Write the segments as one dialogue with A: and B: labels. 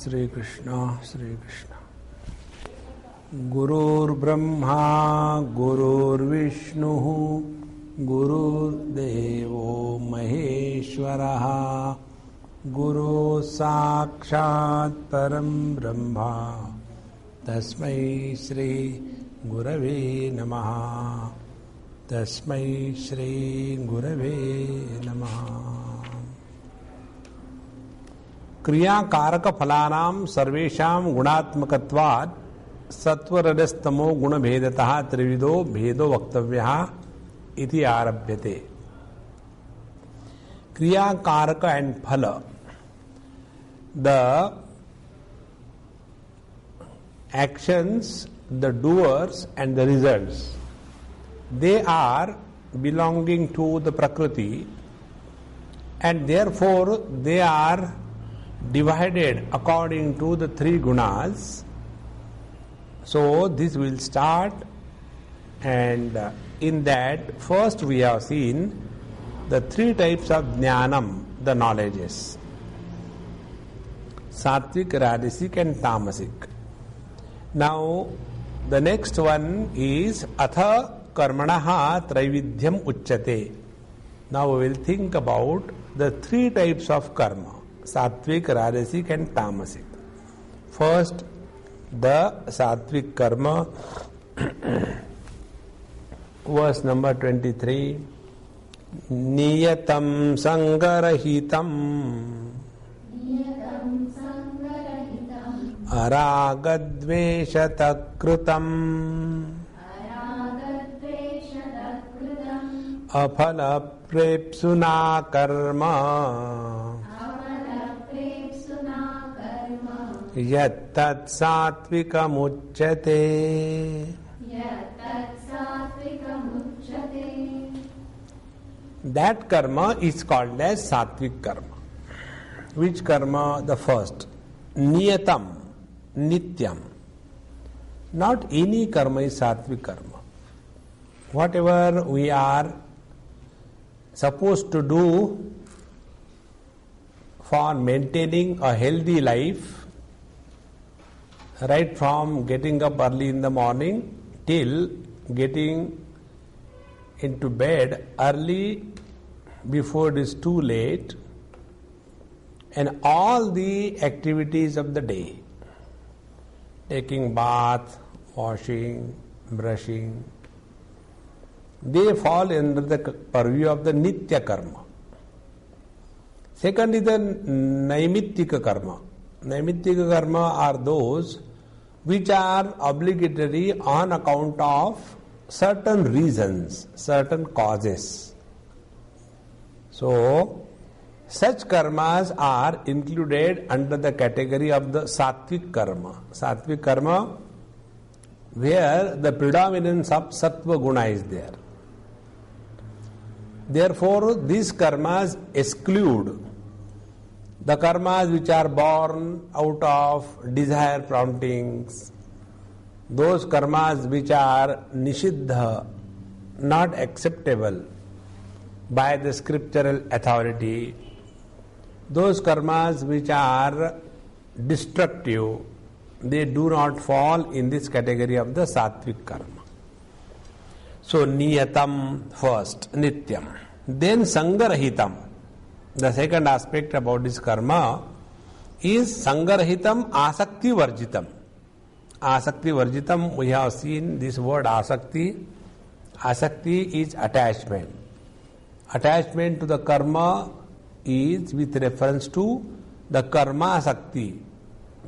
A: Shri Krishna, Shri Krishna. Gurur Brahma, Gurur Vishnu, Gurur Devo Maheshwaraha, Guru Sakshat Param Brahma, Tasmai Shri Gurave Namaha, Tasmai Shri Gurave Namaha. क्रिया कारक फलानाम सर्वेषां गुणात्मकत्वात् सत्वरजस्तमो गुण भेदतः त्रिविधो भेदो वक्तव्यः इति आरभ्यते. क्रिया कारक एंड फल, the actions, the doers and the results, they are belonging to the Prakriti, and therefore they are divided according to the three gunas. So this will start, and in that first we have seen the three types of jnanam, the knowledges: sattvic, rajasic and tamasic. Now the next one is atha karmanaha traividyam uchyate. Now we will think about the three types of karma: Sattvic, Rajasic and Tamasic. First, the Sattvic karma, verse number 23. Niyatam sangarahitam aragadveshatakrutam aphala prepsuna karma yattat sattvikamujjate. That karma is called as sattvic karma. Which karma? The first, niyatam, nityam. Not any karma is sattvic karma. Whatever we are supposed to do for maintaining a healthy life, right from getting up early in the morning till getting into bed early before it is too late, and all the activities of the day, taking bath, washing, brushing, they fall under the purview of the nitya karma. Second is the naimittika karma. Naimittika karma are those which are obligatory on account of certain reasons, certain causes. So, such karmas are included under the category of the sattvic karma. Sattvic karma, where the predominance of sattva guna is there. Therefore, these karmas exclude the karmas which are born out of desire promptings, those karmas which are nishiddha, not acceptable by the scriptural authority, those karmas which are destructive, they do not fall in this category of the sattvic karma. So niyatam first, nityam. Then sangarahitam. The second aspect about this karma is sangarahitam asakti varjitam. Asakti varjitam, we have seen this word asakti. Asakti is attachment. Attachment to the karma is with reference to the karma asakti,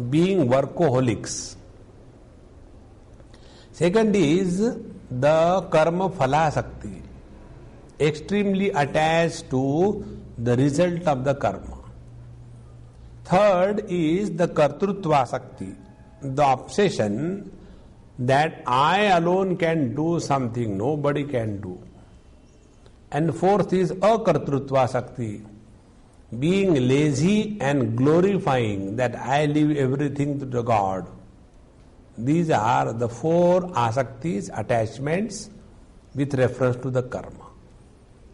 A: being workaholics. Second is the karma phala sakti, extremely attached to the result of the karma. Third is the kartrutva sakti, the obsession that I alone can do something nobody can do. And fourth is akartrutva sakti, being lazy and glorifying that I leave everything to the God. These are the four asaktis, attachments with reference to the karma.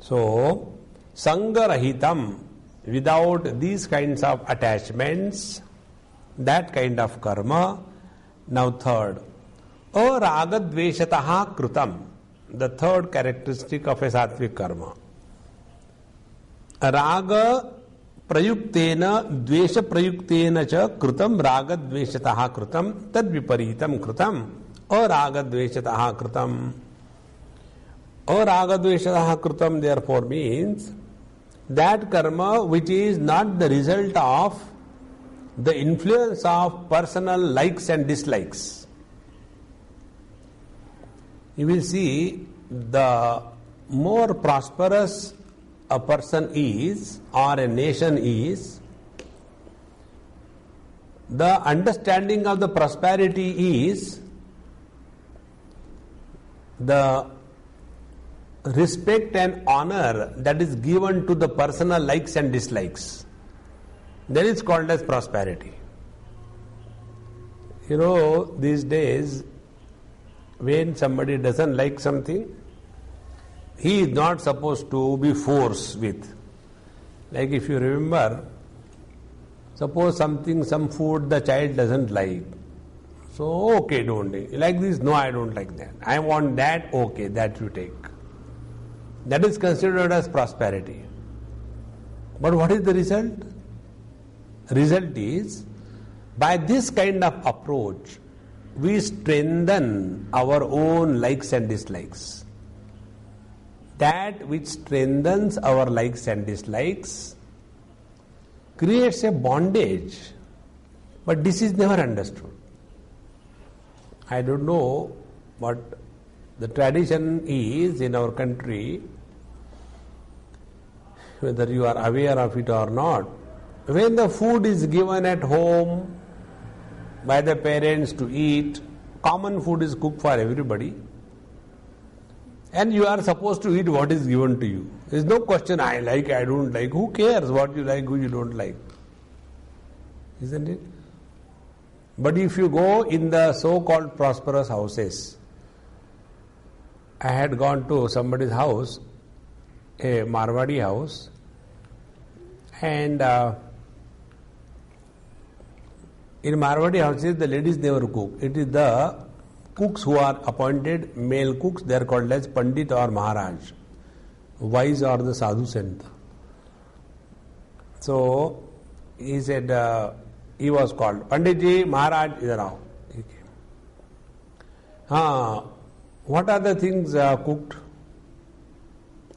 A: So, sangarahitam, without these kinds of attachments, that kind of karma. Now third, aragadveshataha kritam, the third characteristic of a sattvic karma. Raga prayuktena dvesha prayuktena cha kritam ragadveshataha kritam tad viparitam kritam aragadveshataha kritam. Aragadveshataha kritam therefore means that karma which is not the result of the influence of personal likes and dislikes. You will see, the more prosperous a person is or a nation is, the understanding of the prosperity is the respect and honor that is given to the personal likes and dislikes. That is called as prosperity. You know, these days, when somebody doesn't like something, he is not supposed to be forced with. Like if you remember, suppose some food the child doesn't like. So, okay, don't eat. Like this, no, I don't like that. I want that, okay, that you take. That is considered as prosperity. But what is the result? Result is, by this kind of approach, we strengthen our own likes and dislikes. That which strengthens our likes and dislikes creates a bondage. But this is never understood. I don't know what the tradition is in our country, whether you are aware of it or not. When the food is given at home by the parents to eat, common food is cooked for everybody, and you are supposed to eat what is given to you. There is no question, I like, I don't like. Who cares what you like, who you don't like? Isn't it? But if you go in the so-called prosperous houses, I had gone to somebody's house, a Marwadi house, and in Marwadi houses the ladies never cook. It is the cooks who are appointed, male cooks, they are called as Pandit or Maharaj, wise or the Sadhu Sant. So he said, he was called, Panditji, Maharaj, idhar aao. He came. What are the things cooked?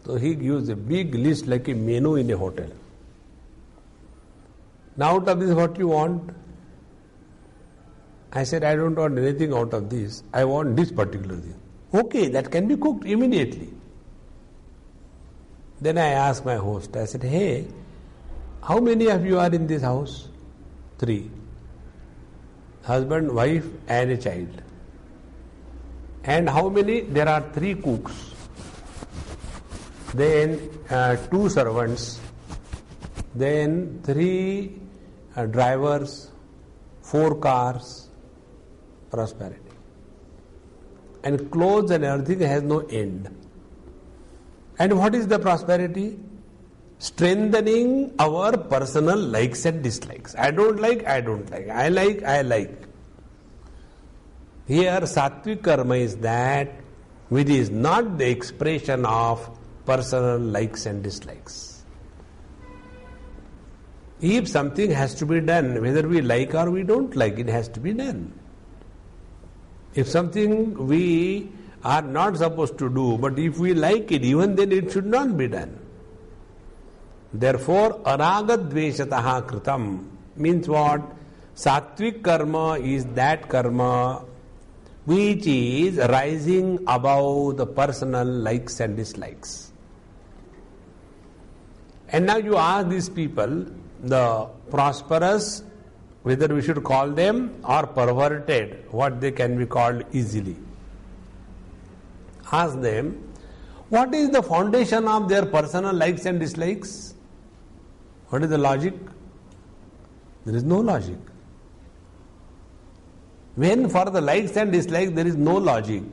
A: So he gives a big list like a menu in a hotel. Now out of this what you want? I said, I don't want anything out of this. I want this particular thing. Okay, that can be cooked immediately. Then I asked my host, I said, hey, how many of you are in this house? 3. Husband, wife and a child. And how many? There are 3 cooks. Then 2 servants. Then 3 drivers, 4 cars. Prosperity. And clothes and everything has no end. And what is the prosperity? Strengthening our personal likes and dislikes. I don't like, I don't like. I like, I like. Here sattvic karma is that which is not the expression of personal likes and dislikes. If something has to be done, whether we like or we don't like, it has to be done. If something we are not supposed to do, but if we like it, even then it should not be done. Therefore, aragadveshataha kritam means what? Sattvic karma is that karma which is rising above the personal likes and dislikes. And now you ask these people, the prosperous, whether we should call them or perverted, what they can be called easily. Ask them, what is the foundation of their personal likes and dislikes? What is the logic? There is no logic. When for the likes and dislikes there is no logic,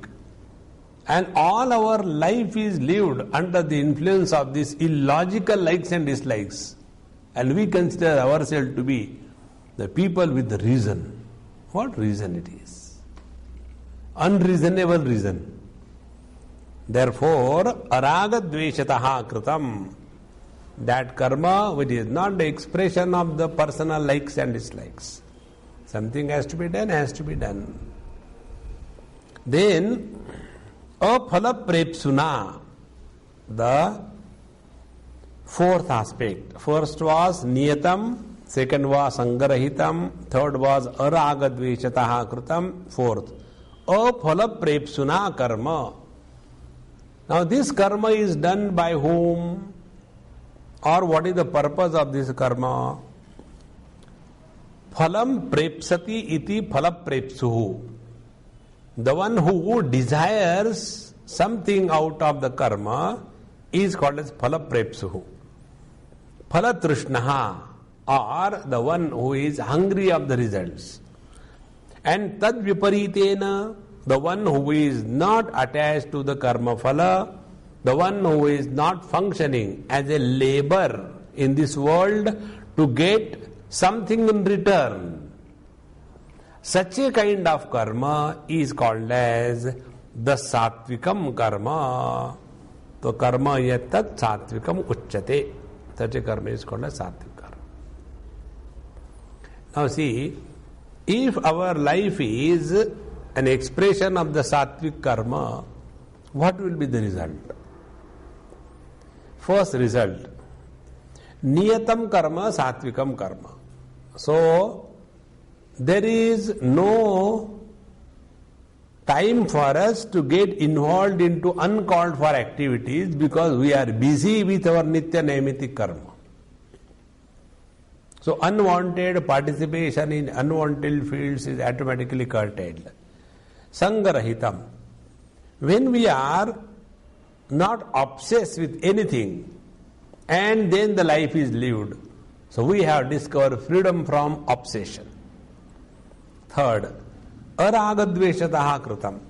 A: and all our life is lived under the influence of these illogical likes and dislikes, and we consider ourselves to be the people with the reason. What reason it is? Unreasonable reason. Therefore, araga dveshataha kritam, that karma which is not the expression of the personal likes and dislikes. Something has to be done, has to be done. Then, aphala prepsuna, the fourth aspect. First was niyatam, second was sangarahitam, third was araga dveshataha kritam, fourth, aphala prepsuna karma. Now this karma is done by whom? Or what is the purpose of this karma? Phalam prepsati iti phala prepsuhu. The one who desires something out of the karma is called as phala prepsuhu. Phala trishnaha, or the one who is hungry of the results. And tad viparitena, the one who is not attached to the karma phala, the one who is not functioning as a labor in this world to get something in return. Such a kind of karma is called as the sattvikam karma. So karma yattat sattvikam uchyate. Such a karma is called as sattvic karma. Now see, if our life is an expression of the sattvic karma, what will be the result? First result, niyatam karma, sattvikam karma. So, there is no time for us to get involved into uncalled for activities because we are busy with our nitya naimitik karma. So, unwanted participation in unwanted fields is automatically curtailed. Sangarahitam. When we are not obsessed with anything and then the life is lived, so we have discovered freedom from obsession. Third, aragadveshataha kritam.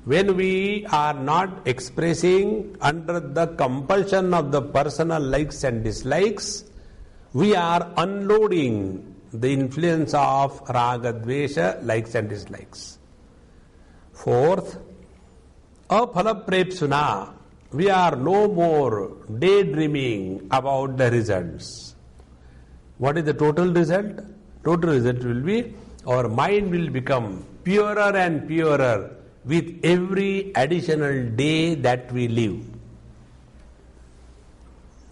A: When we are not expressing under the compulsion of the personal likes and dislikes, we are unloading the influence of ragadvesha, likes and dislikes. Fourth, aphala prepsuna. We are no more daydreaming about the results. What is the total result? Total result will be our mind will become purer and purer with every additional day that we live.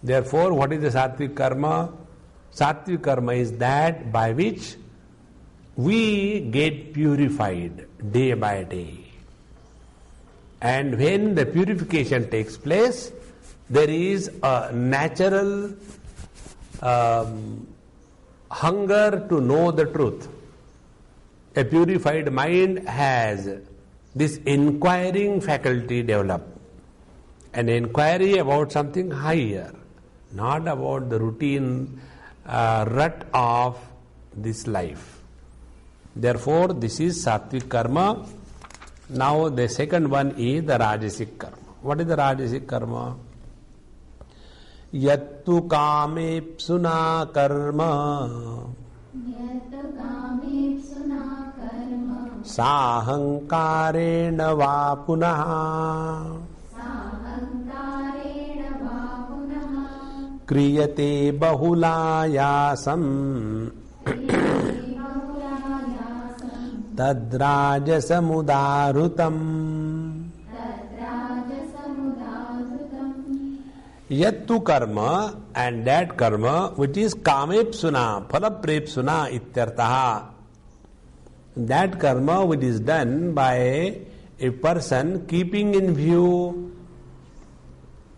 A: Therefore, what is the sattvic karma? Sattvic karma is that by which we get purified day by day. And when the purification takes place, there is a natural hunger to know the truth. A purified mind has this inquiring faculty developed. An inquiry about something higher, not about the routine rut of this life. Therefore, this is sattvic karma. Now the second one is the rajasic karma. What is the rajasic karma? Yattu kamepsuna karma sahankarena va punaha kriyate bahulayasam tadrajasamudarutam. Yattu karma, and that karma which is kamepsuna, phalaprepsuna ityartaha. That karma which is done by a person keeping in view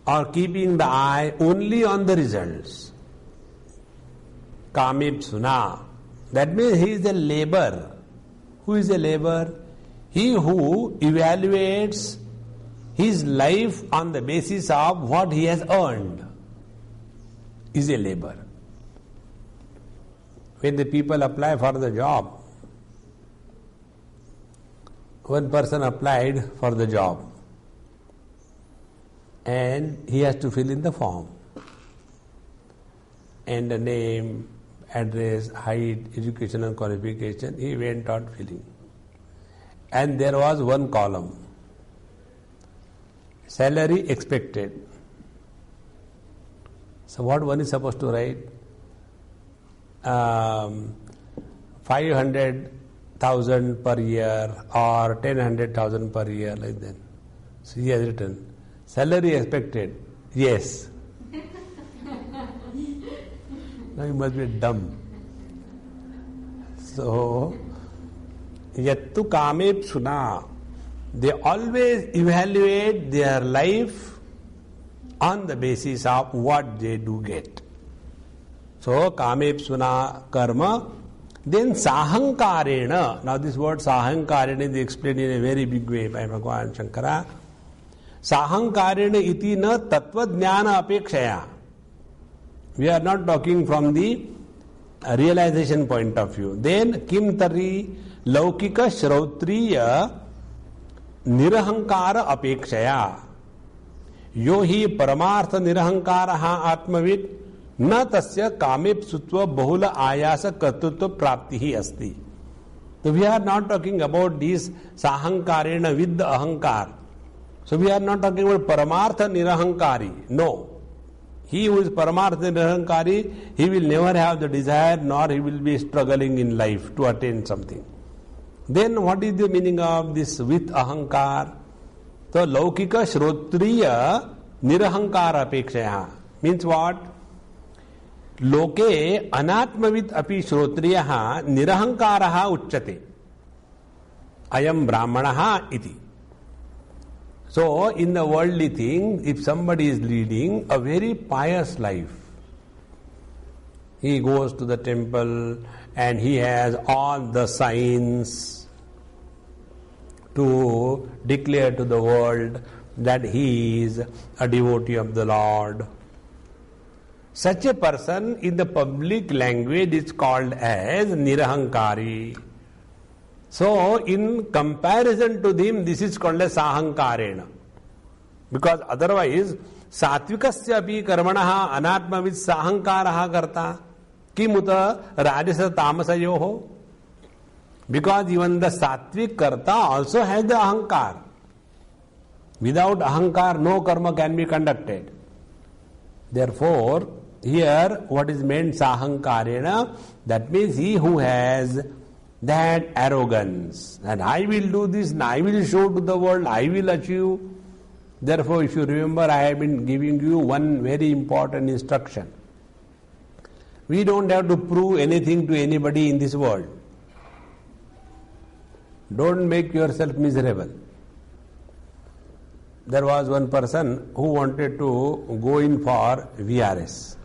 A: or keeping the eye only on the results. Kamepsuna. That means he is a labor. Who is a labor? He who evaluates his life on the basis of what he has earned is a labor. When the people apply for the job, one person applied for the job and he has to fill in the form and the name address, height, educational qualification, he went on filling. And there was one column, salary expected. So what one is supposed to write? 500,000 per year or 10,000 per year, like that. So he has written, salary expected, yes. Now you must be dumb. So, yattu kamep suna. They always evaluate their life on the basis of what they do get. So, kamep suna karma. Then sahankarena. Now this word sahankarena is explained in a very big way by Bhagavan Shankara. Sahankarena iti na tattva jnana apekshaya. We are not talking from the realization point of view. Then kim tari laukika shrautriya nirahankara apekshaya. Yo hi paramartha nirahankaraha atmavit na tasya kamepsutva bahula ayasa kartutva praptihi asti. So we are not talking about this sahankarena with the ahankar. So we are not talking about paramartha nirahankari. No. He who is paramartha nirahankari, he will never have the desire nor he will be struggling in life to attain something. Then what is the meaning of this with ahankar? So laukika shrotriya nirahankara apekshaya. Means what? Loke anatmavit api shrotriyaha nirahankaraha uchyate. Ayam brahmanaha iti. So, in the worldly thing, if somebody is leading a very pious life, he goes to the temple and he has all the signs to declare to the world that he is a devotee of the Lord. Such a person in the public language is called as nirahankari. So, in comparison to them, this is called as sahankarena. Because otherwise, satvikasya api karmanaha anatmavid sahankaraha karta kimuta rajasa tamasayoho. Because even the sattvic karta also has the ahankar. Without ahankar, no karma can be conducted. Therefore, here what is meant sahankarena, that means he who has that arrogance, and I will do this, and I will show to the world, I will achieve. Therefore, if you remember, I have been giving you one very important instruction. We don't have to prove anything to anybody in this world. Don't make yourself miserable. There was one person who wanted to go in for VRS.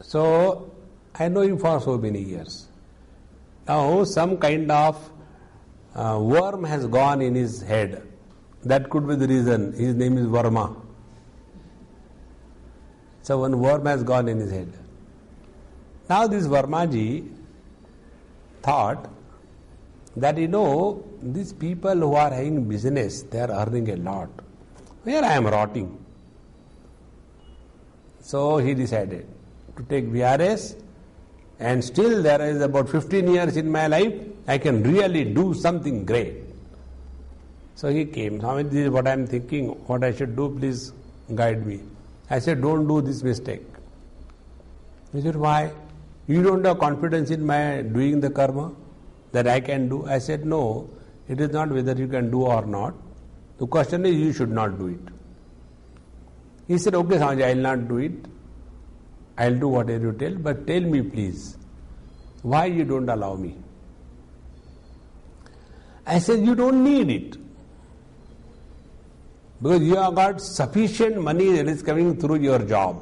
A: So, I know him for so many years. Now, some kind of worm has gone in his head. That could be the reason. His name is Varma. So, one worm has gone in his head. Now, this Varmaji thought that, these people who are having business, they are earning a lot. Where I am rotting. So, he decided to take VRS. And still there is about 15 years in my life, I can really do something great. So he came, Swami, this is what I am thinking, what I should do, please guide me. I said, don't do this mistake. He said, why? You don't have confidence in my doing the karma that I can do? I said, no, it is not whether you can do or not. The question is, you should not do it. He said, okay, Swami, I will not do it. I will do whatever you tell, but tell me please, why you don't allow me? I said, you don't need it. Because you have got sufficient money that is coming through your job.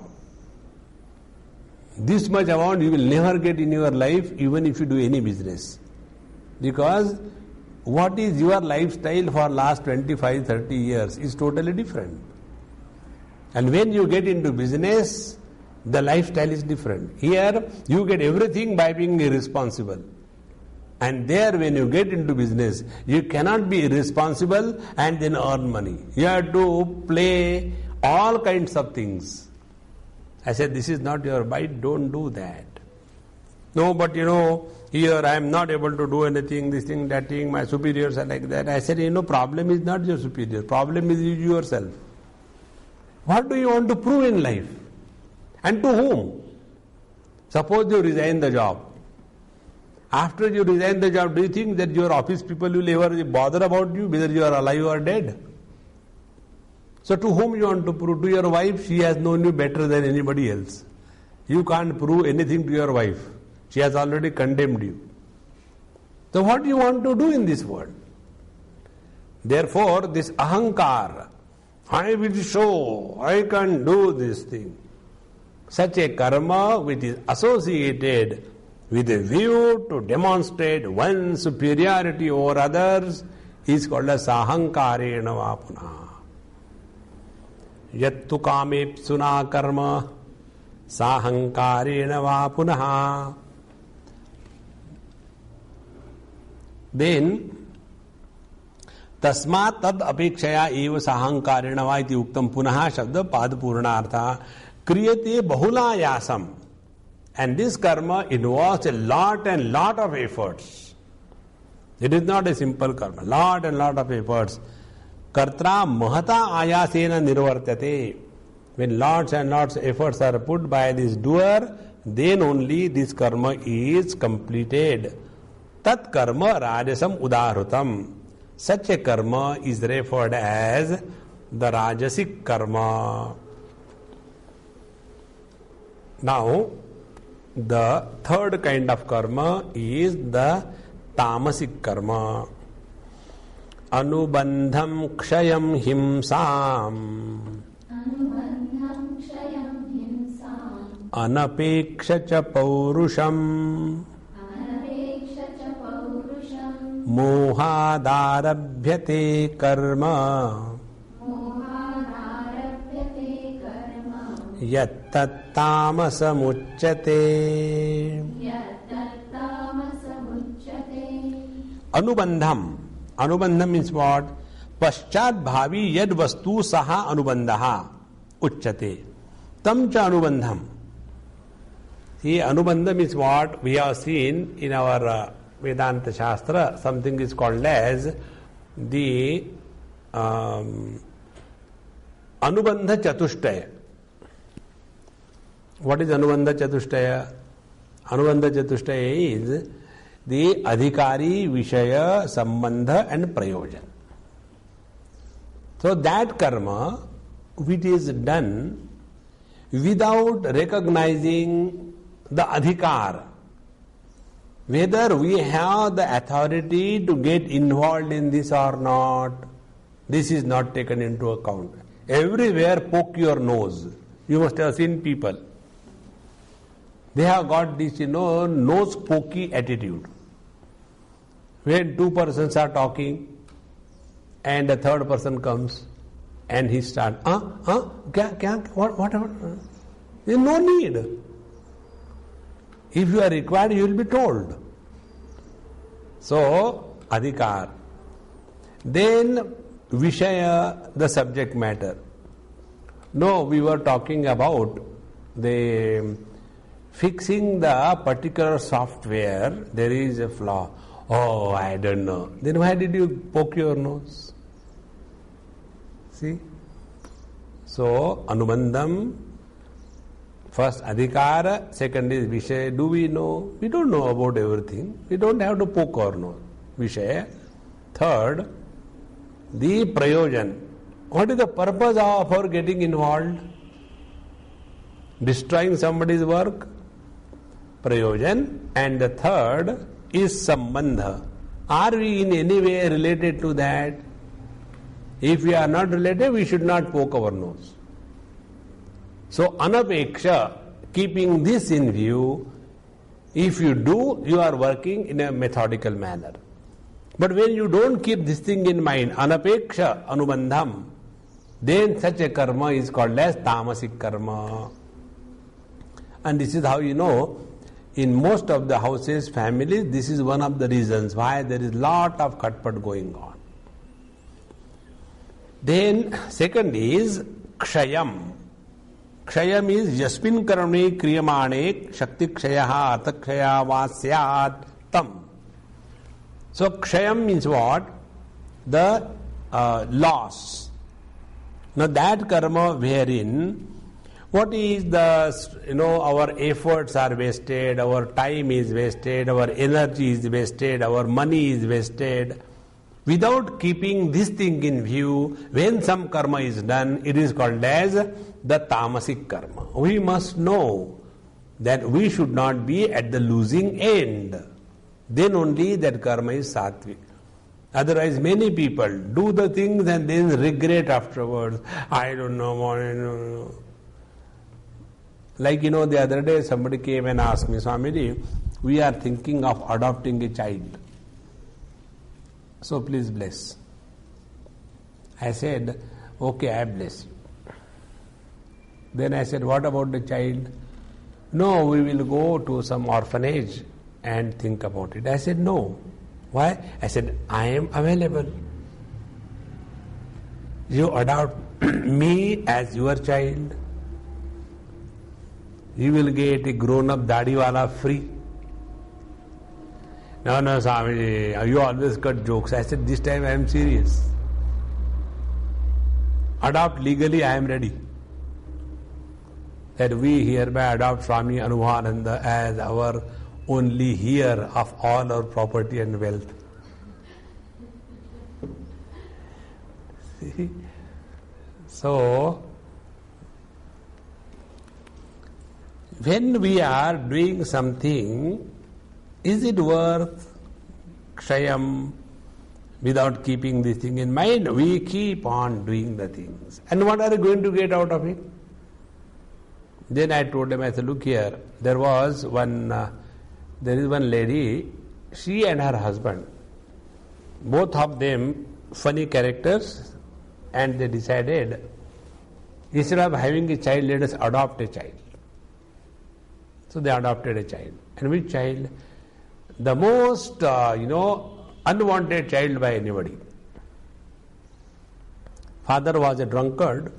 A: This much amount you will never get in your life even if you do any business. Because what is your lifestyle for last 25, 30 years is totally different. And when you get into business, the lifestyle is different. Here, you get everything by being irresponsible. And there, when you get into business, you cannot be irresponsible and then earn money. You have to play all kinds of things. I said, this is not your bite, don't do that. No, but here I am not able to do anything, this thing, that thing, my superiors are like that. I said, problem is not your superior, problem is you yourself. What do you want to prove in life? And to whom? Suppose you resign the job. After you resign the job, do you think that your office people will ever bother about you, whether you are alive or dead? So to whom you want to prove? To your wife, she has known you better than anybody else. You can't prove anything to your wife. She has already condemned you. So what do you want to do in this world? Therefore, this ahankar, I will show, I can do this thing. Such a karma which is associated with a view to demonstrate one's superiority over others is called as sahankarena vapuna. Yattu kamepsuna karma sahankarena vapunaha. Then tasmat tad apekshaya eva sahankarena va iti uktam punaha shabda pad purnartha kriyate bahulayasam. And this karma involves a lot and lot of efforts. It is not a simple karma. Lot and lot of efforts. Kartra mahata ayasena nirvartate. When lots and lots of efforts are put by this doer, then only this karma is completed. Tat karma rajasam udarutam. Such a karma is referred as the rajasic karma. Now, the third kind of karma is the tamasic karma. Anubandham kshayam himsam. Anapeksha cha paurusham. Mohadarabhyate karma. Yattattamasamuchyate. Anubandham. Anubandham means what? Paschat bhavi yad vastu saha anubandhaha uchyate. Tam cha anubandham. See, anubandham is what we have seen in our Vedanta Shastra. Something is called as the Anubandha Chatushtaya. What is Anubandha Chatushtaya? Anubandha Chatushtaya is the Adhikari, Vishaya, Sambandha and Prayojan. So that karma which is done without recognizing the Adhikar, whether we have the authority to get involved in this or not, this is not taken into account. Everywhere poke your nose. You must have seen people. They have got this, nose pokey attitude. When two persons are talking and the third person comes and he starts, whatever. There is no need. If you are required, you will be told. So, adhikar. Then, Vishaya, the subject matter. No, we were talking about the fixing the particular software, there is a flaw. Oh, I don't know. Then why did you poke your nose? See? So, Anubandham, first Adhikara, second is Vishaya. Do we know? We don't know about everything. We don't have to poke our nose. Vishaya. Third, the Prayojan. What is the purpose of our getting involved? Destroying somebody's work? Prayojan. And the third is Sambandha. Are we in any way related to that? If we are not related, we should not poke our nose. So, anapeksha, keeping this in view, if you do, you are working in a methodical manner. But when you don't keep this thing in mind, anapeksha, anubandham, then such a karma is called as tamasic karma. And this is how in most of the houses, families, this is one of the reasons why there is lot of khatpat going on. Then, second is kshayam. Kshaya means yasmin karmani kriyamane shakti kshayaha artha kshaya vasyat tam. So kshayam means what? The loss. Now that karma wherein what is the, our efforts are wasted, our time is wasted, our energy is wasted, our money is wasted. Without keeping this thing in view, when some karma is done, it is called as the tamasic karma. We must know that we should not be at the losing end. Then only that karma is sattvic. Otherwise, many people do the things and then regret afterwards. I don't know what I know. Like, the other day somebody came and asked me, Swamiji, we are thinking of adopting a child. So please bless. I said, okay, I bless you. Then I said, what about the child? No, we will go to some orphanage and think about it. I said, no. Why? I said, I am available. You adopt me as your child. You will get a grown-up dadiwala free. No, Swamiji, you always cut jokes. I said, this time I am serious. Adopt legally, I am ready. That we hereby adopt Swami Anubhavananda as our only heir of all our property and wealth. See? So, when we are doing something, is it worth kshayam without keeping this thing in mind? We keep on doing the things. And what are you going to get out of it? Then I told him, I said, look here, there is one lady, she and her husband, both of them funny characters, and they decided, instead of having a child, let us adopt a child. So they adopted a child. And which child? The most, unwanted child by anybody. Father was a drunkard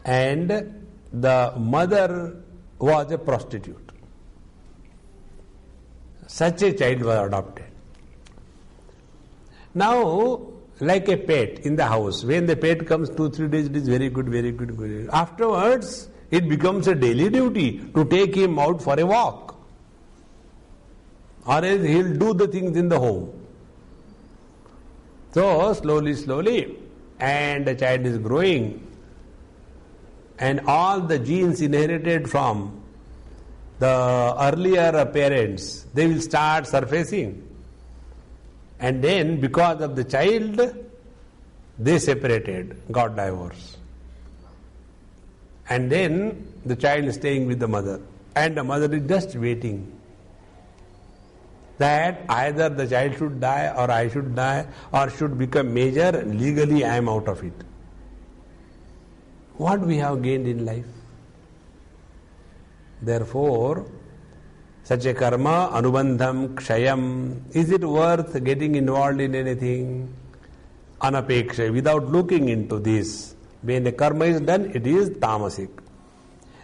A: and the mother was a prostitute. Such a child was adopted. Now, like a pet in the house, when the pet comes 2-3 days, it is very good, very good, very good. Afterwards, it becomes a daily duty to take him out for a walk. Or else he will do the things in the home. So, slowly, and the child is growing, and all the genes inherited from the earlier parents, they will start surfacing. And then, because of the child, they separated, got divorced. And then the child is staying with the mother, and the mother is just waiting that either the child should die or I should die or should become major, and legally I am out of it. What we have gained in life? Therefore, such a karma, anubandham, kshayam, is it worth getting involved in anything? Anapeksha, without looking into this. When a karma is done, it is tamasic.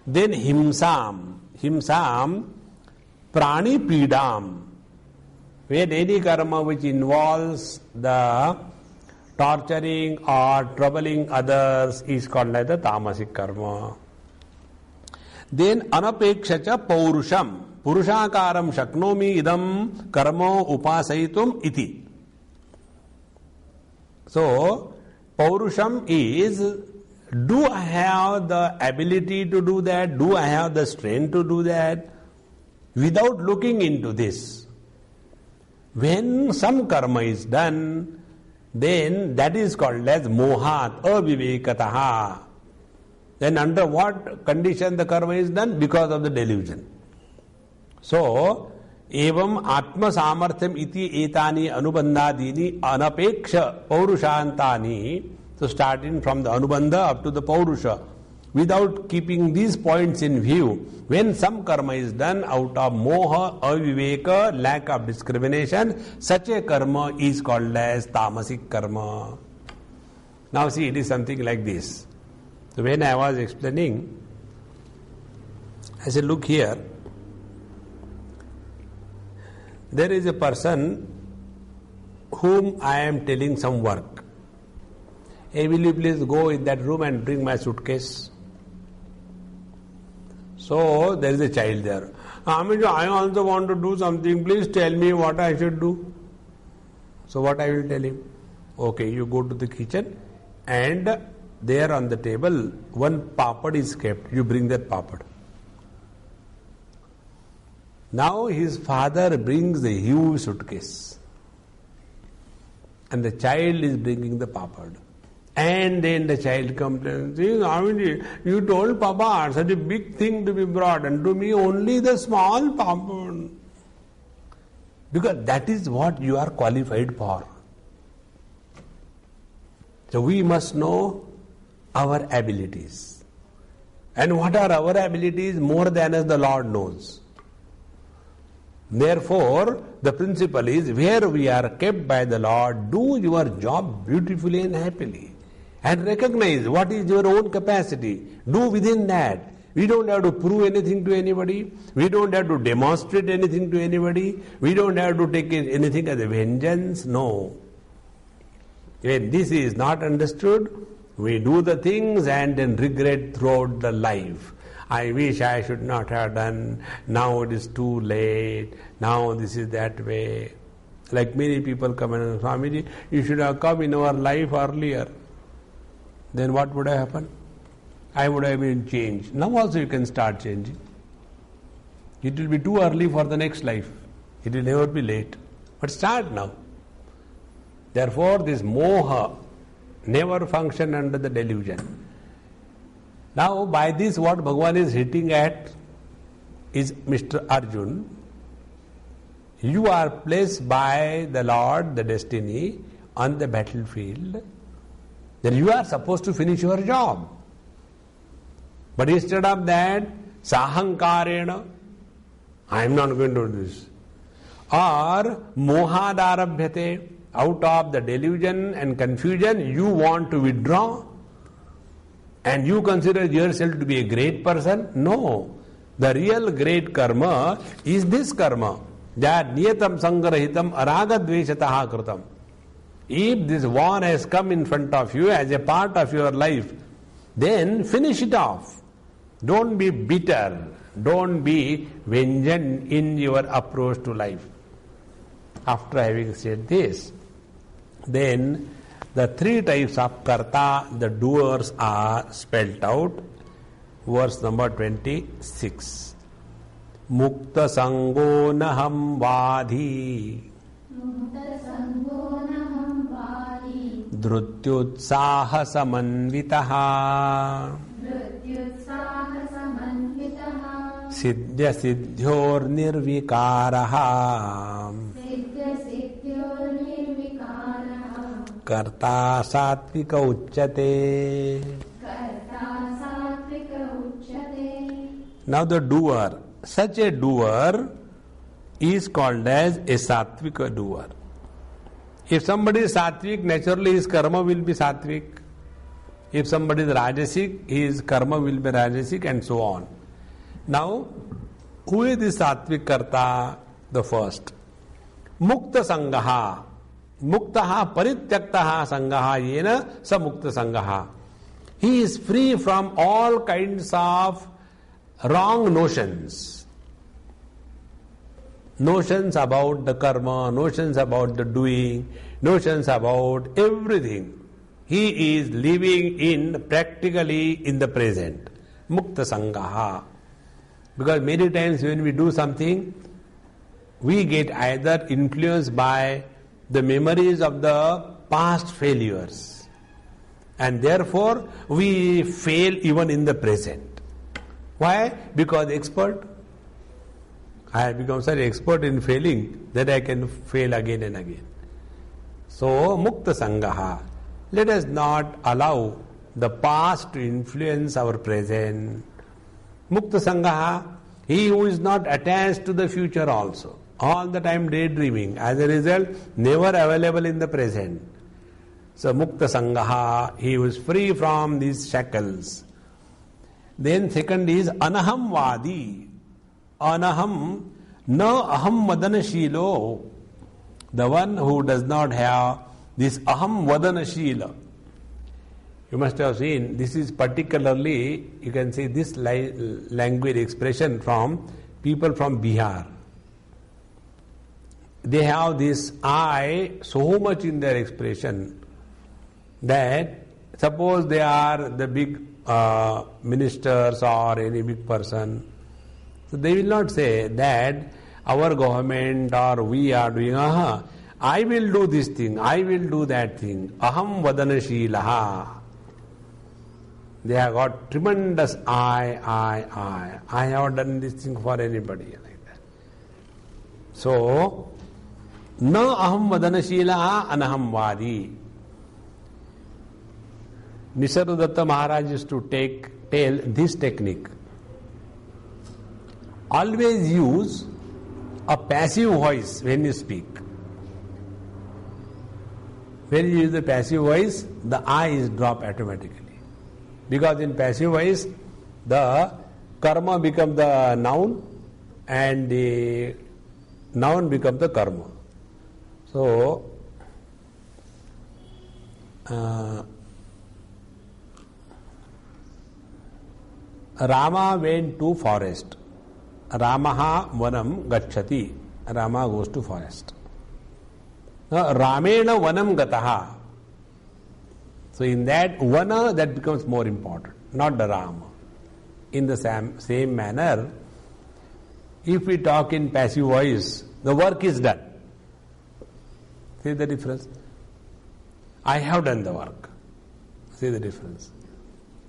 A: Then himsam, prani pidam. When any karma which involves the torturing or troubling others is called as the tamasic karma. Then anapekshacha paurusham, purushakaram shaknomi idam karmo upasaitum iti. So, paurusham is, do I have the ability to do that? Do I have the strength to do that? Without looking into this. When some karma is done, then that is called as mohat, avivekataha. Then under what condition the karma is done? Because of the delusion. So, evam atma samarthyam iti etani anubandhadini anapeksha paurushantani. So starting from the anubandha up to the paurusha, without keeping these points in view, when some karma is done out of moha, aviveka, lack of discrimination, such a karma is called as tamasic karma. Now see, it is something like this. So when I was explaining I said, look here. There is a person whom I am telling some work. Hey, will you please go in that room and bring my suitcase? So there is a child there. I also want to do something. Please tell me what I should do. So what I will tell him? Okay, you go to the kitchen and there on the table one papad is kept. You bring that papad. Now his father brings a huge suitcase and the child is bringing the papad. And then the child complains, you told Papa such a big thing to be brought and to me only the small papad. Because that is what you are qualified for. So we must know our abilities. And what are our abilities more than as the Lord knows. Therefore, the principle is where we are kept by the Lord, do your job beautifully and happily. And recognize what is your own capacity. Do within that. We don't have to prove anything to anybody. We don't have to demonstrate anything to anybody. We don't have to take anything as a vengeance. No. When this is not understood, we do the things and then regret throughout the life. I wish I should not have done. Now it is too late. Now this is that way. Like many people come and say, Swamiji, you should have come in our life earlier. Then what would have happened? I would have been changed. Now also you can start changing. It will be too early for the next life. It will never be late. But start now. Therefore this moha never function under the delusion. Now by this what Bhagavan is hitting at is Mr. Arjun. You are placed by the Lord, the destiny, on the battlefield. Then you are supposed to finish your job. But instead of that, sahankarena, I am not going to do this. Or mohadarabhyate, out of the delusion and confusion, you want to withdraw and you consider yourself to be a great person. No. The real great karma is this karma. That niyatam sangarahitam aragadveshataha kritam. If this war has come in front of you as a part of your life, then finish it off. Don't be bitter. Don't be vengeant in your approach to life. After having said this, then the three types of karta, the doers, are spelled out. Verse number 26. Mukta sango naham vadhi dhrutyutsaha samanvitaha siddhya siddhyor nirvikaraha karta satvika uchyate. Now the doer, such a doer is called as a satvika doer. If somebody is sattvic, naturally his karma will be sattvic. If somebody is rajasic, his karma will be rajasic, and so on. Now, who is this sattvic karta? The first. Mukta sangaha. Muktaha parityaktaha sangaha yena sa mukta sangaha. He is free from all kinds of wrong notions. Notions about the karma, notions about the doing, notions about everything. He is living practically in the present. Mukta sangaha. Because many times when we do something, we get either influenced by the memories of the past failures. And therefore, we fail even in the present. Why? Because expert. I have become such an expert in failing that I can fail again and again. So, mukta sangaha. Let us not allow the past to influence our present. Mukta sangaha, he who is not attached to the future also. All the time daydreaming. As a result, never available in the present. So, mukta sangaha, he was free from these shackles. Then second is anaham vadi. Anaham na aham vadanashilo. The one who does not have this aham vadanashila. You must have seen, this is particularly, you can say, this language expression from people from Bihar. They have this I so much in their expression that suppose they are the big ministers or any big person, so they will not say that our government or we are doing, I will do this thing, I will do that thing. Aham vadanashilaha. They have got tremendous I have done this thing for anybody like that. So, na aham vadanashilaha anaham vadi. Nisargadatta Maharaj used to tell this technique. Always use a passive voice when you speak. When you use the passive voice, the I is dropped automatically. Because in passive voice, the karma becomes the noun and the noun becomes the karma. So, Rama went to forest. Ramaha vanam gacchati. Rama goes to forest. Ramena vanam gataha. So in that vana, that becomes more important, not the Rama. In the same manner, if we talk in passive voice, the work is done. See the difference? I have done the work. See the difference?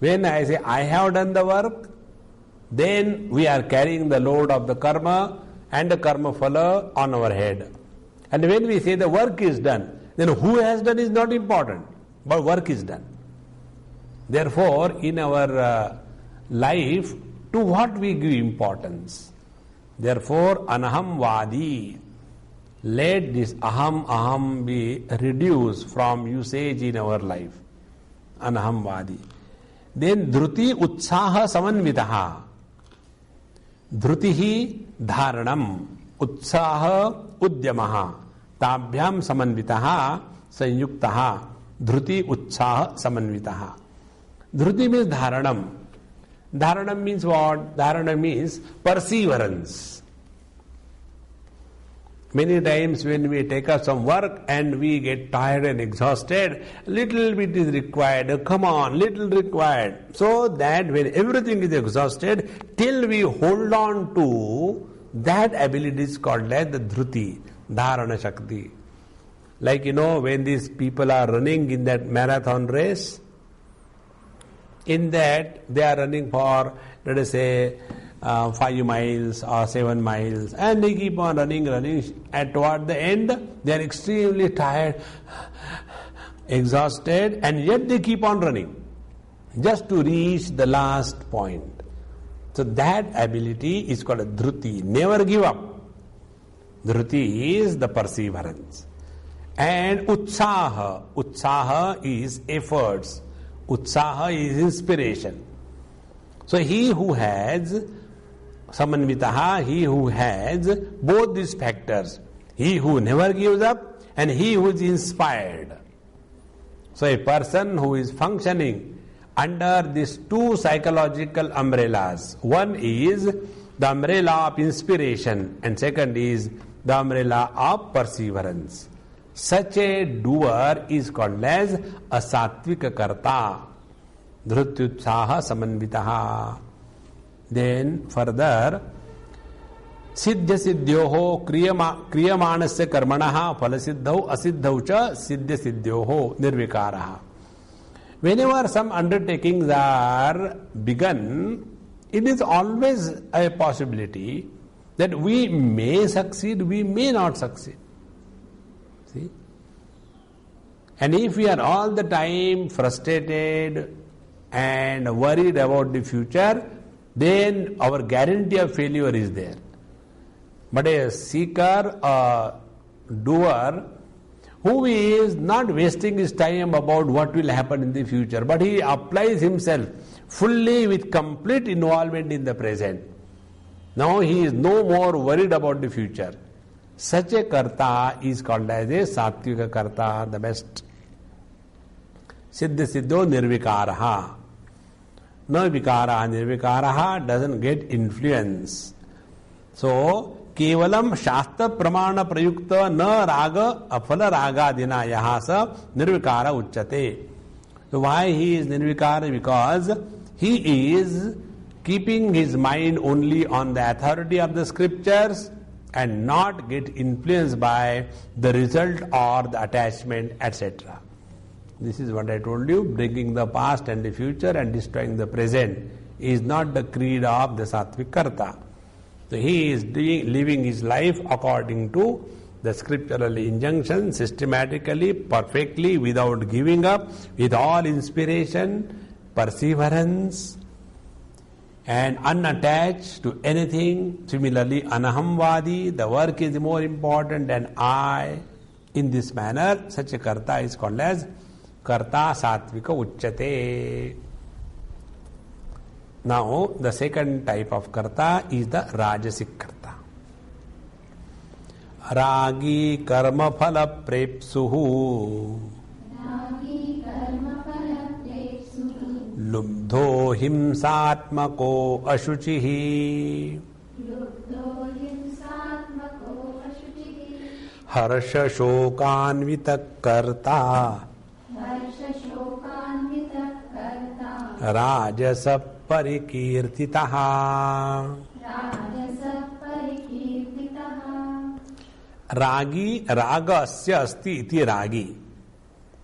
A: When I say I have done the work, then we are carrying the load of the karma and the karma phala on our head. And when we say the work is done, then who has done is not important, but work is done. Therefore, in our life, to what we give importance. Therefore, anaham vadi. Let this aham be reduced from usage in our life. Anaham vadi. Then dhruti utsaha samanvitaha. Dhrutihi dharanam. Utsaha udyamaha. Tabhyam samanvitaha sanyuktaha. Dhruti utsaha samanvitaha. Dhruti means dharanam. Dharanam means what? Dharanam means perseverance. Many times when we take up some work and we get tired and exhausted, little bit is required, come on, little required. So that when everything is exhausted, till we hold on to that ability is called as the dhruti, dharana shakti. Like when these people are running in that marathon race, in that they are running for, let us say, 5 miles or 7 miles, and they keep on running, and toward the end they are extremely tired, exhausted, and yet they keep on running just to reach the last point. So that ability is called a dhruti. Never give up. Dhruti is the perseverance. And utsaha is efforts. Utsaha is inspiration. So he who has samanvitaha, he who has both these factors, he who never gives up and he who is inspired. So a person who is functioning under these two psychological umbrellas, one is the umbrella of inspiration and second is the umbrella of perseverance. Such a doer is called as a sattvika karta. Dhrutyutsaha samanvitaha. Then further, siddhya siddhyoho kriyamanasya karmanaha phalasiddhau asiddhau cha siddhya siddhyoho nirvikaraha. Whenever some undertakings are begun, it is always a possibility that we may succeed, we may not succeed. See? And if we are all the time frustrated and worried about the future, then our guarantee of failure is there. But a seeker, a doer, who is not wasting his time about what will happen in the future, but he applies himself fully with complete involvement in the present. Now he is no more worried about the future. Such a karta is called as a sattvika karta, the best. Siddha siddho nirvikaraha. No vikaraha, nirvikaraha doesn't get influence. So, kevalam shastra pramana prayukta na raga afala ragadina yahasa nirvikara uchyate. So why he is nirvikara? Because he is keeping his mind only on the authority of the scriptures and not get influenced by the result or the attachment, etc. This is what I told you, bringing the past and the future and destroying the present is not the creed of the Sattvic Karta. So he is living his life according to the scriptural injunction, systematically, perfectly, without giving up, with all inspiration, perseverance, and unattached to anything. Similarly, anahamvadi, the work is more important than I. In this manner, such a karta is called as karta sattvika uchyate. Now, the second type of karta is the rajasic karta. Ragi karma phala prepsuhu lubdho himsatmako ashuchihi harsha shokanvita karta rajasa parikirtitaha. Ragi, ragasya asti iti ragi.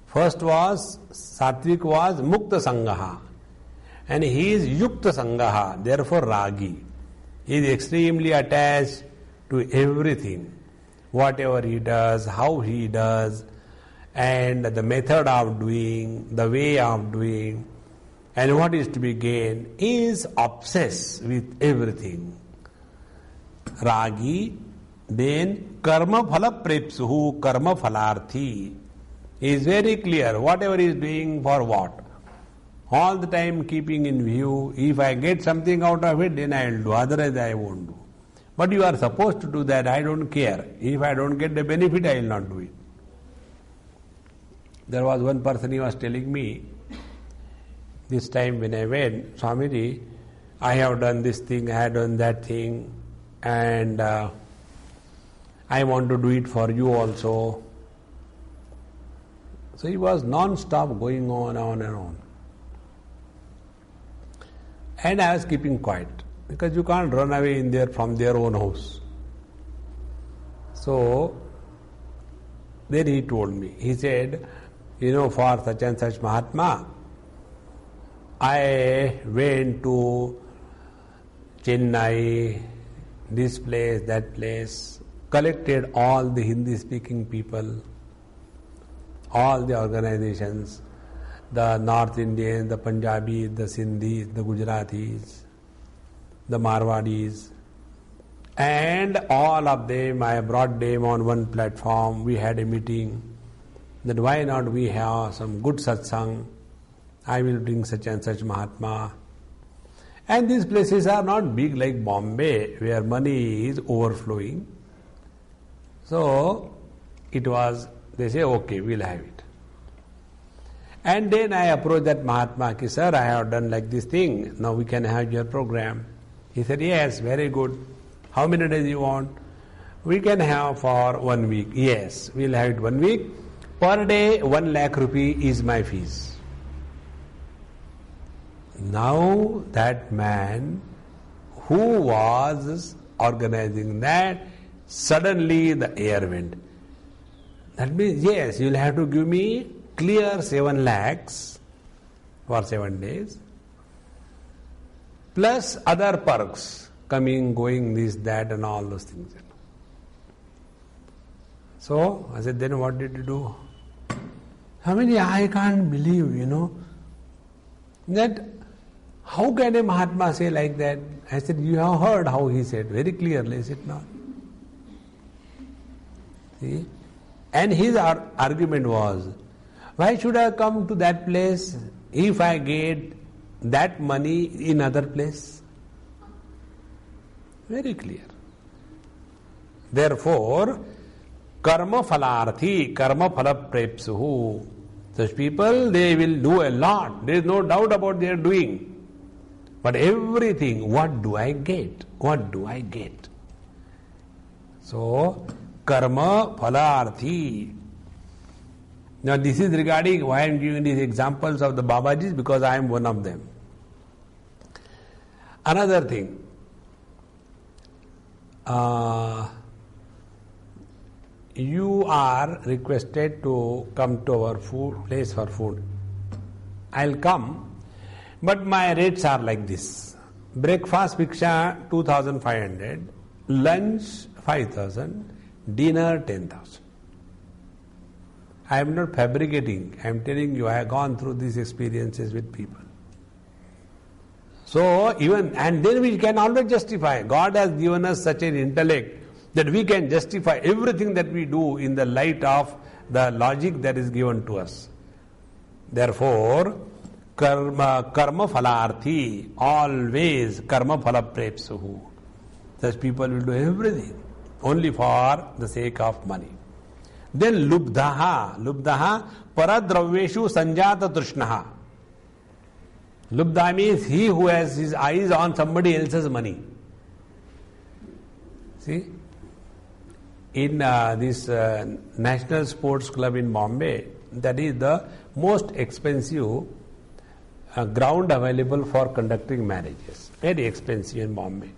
A: First was, Satvik was Mukta Sangaha. And he is Yukta Sangaha, therefore Ragi. He is extremely attached to everything. Whatever he does, how he does, and the method of doing, the way of doing, and what is to be gained, he is obsessed with everything. Ragi. Then karma phala prepsuhu, karma phalarthi. He is very clear whatever he is doing for what. All the time keeping in view, if I get something out of it, then I will do, otherwise I won't do. But you are supposed to do that, I don't care. If I don't get the benefit, I will not do it. There was one person, he was telling me, this time when I went, Swamiji, I have done this thing, I have done that thing, and I want to do it for you also. So he was non-stop going on and on. And I was keeping quiet, because you can't run away in there from their own house. So then he told me, he said, for such and such Mahatma, I went to Chennai, this place, that place, collected all the Hindi-speaking people, all the organizations, the North Indians, the Punjabis, the Sindhis, the Gujaratis, the Marwadis, and all of them, I brought them on one platform. We had a meeting that why not we have some good satsang. I will bring such and such Mahatma. And these places are not big like Bombay, where money is overflowing. So it was, they say, okay, we'll have it. And then I approached that Mahatma, ki, sir, I have done like this thing, now we can have your program. He said, yes, very good. How many days you want? We can have for 1 week. Yes, we'll have it 1 week. Per day, 1 lakh rupee is my fees. Now that man who was organizing that, suddenly the air went. That means, yes, you'll have to give me clear 7 lakhs for 7 days, plus other perks, coming, going, this, that, and all those things. So I said, then what did you do? I can't believe, that how can a Mahatma say like that? I said, you have heard how he said, very clearly, is it not? See? And his argument was, why should I come to that place if I get that money in other place. Very clear. Therefore, karma phalarthi, karma phala prepsuhu. Such people, they will do a lot. There is no doubt about their doing. But everything, what do I get? What do I get? So, karma phalarthi. Now this is regarding why I am giving these examples of the Babajis, because I am one of them. Another thing, you are requested to come to our place for food. I'll come, but my rates are like this. Breakfast Bhiksha 2,500, lunch 5,000, dinner 10,000. I am not fabricating. I am telling you, I have gone through these experiences with people. So and then we can always justify. God has given us such an intellect that we can justify everything that we do in the light of the logic that is given to us. Therefore, karma phalarthi, always karma phala prepsuhu. Such people will do everything only for the sake of money. Then lubdhaha paradraveshu sanjata trishnaha. Lubdha means he who has his eyes on somebody else's money. See? In this National Sports Club in Bombay, that is the most expensive ground available for conducting marriages. Very expensive in Bombay.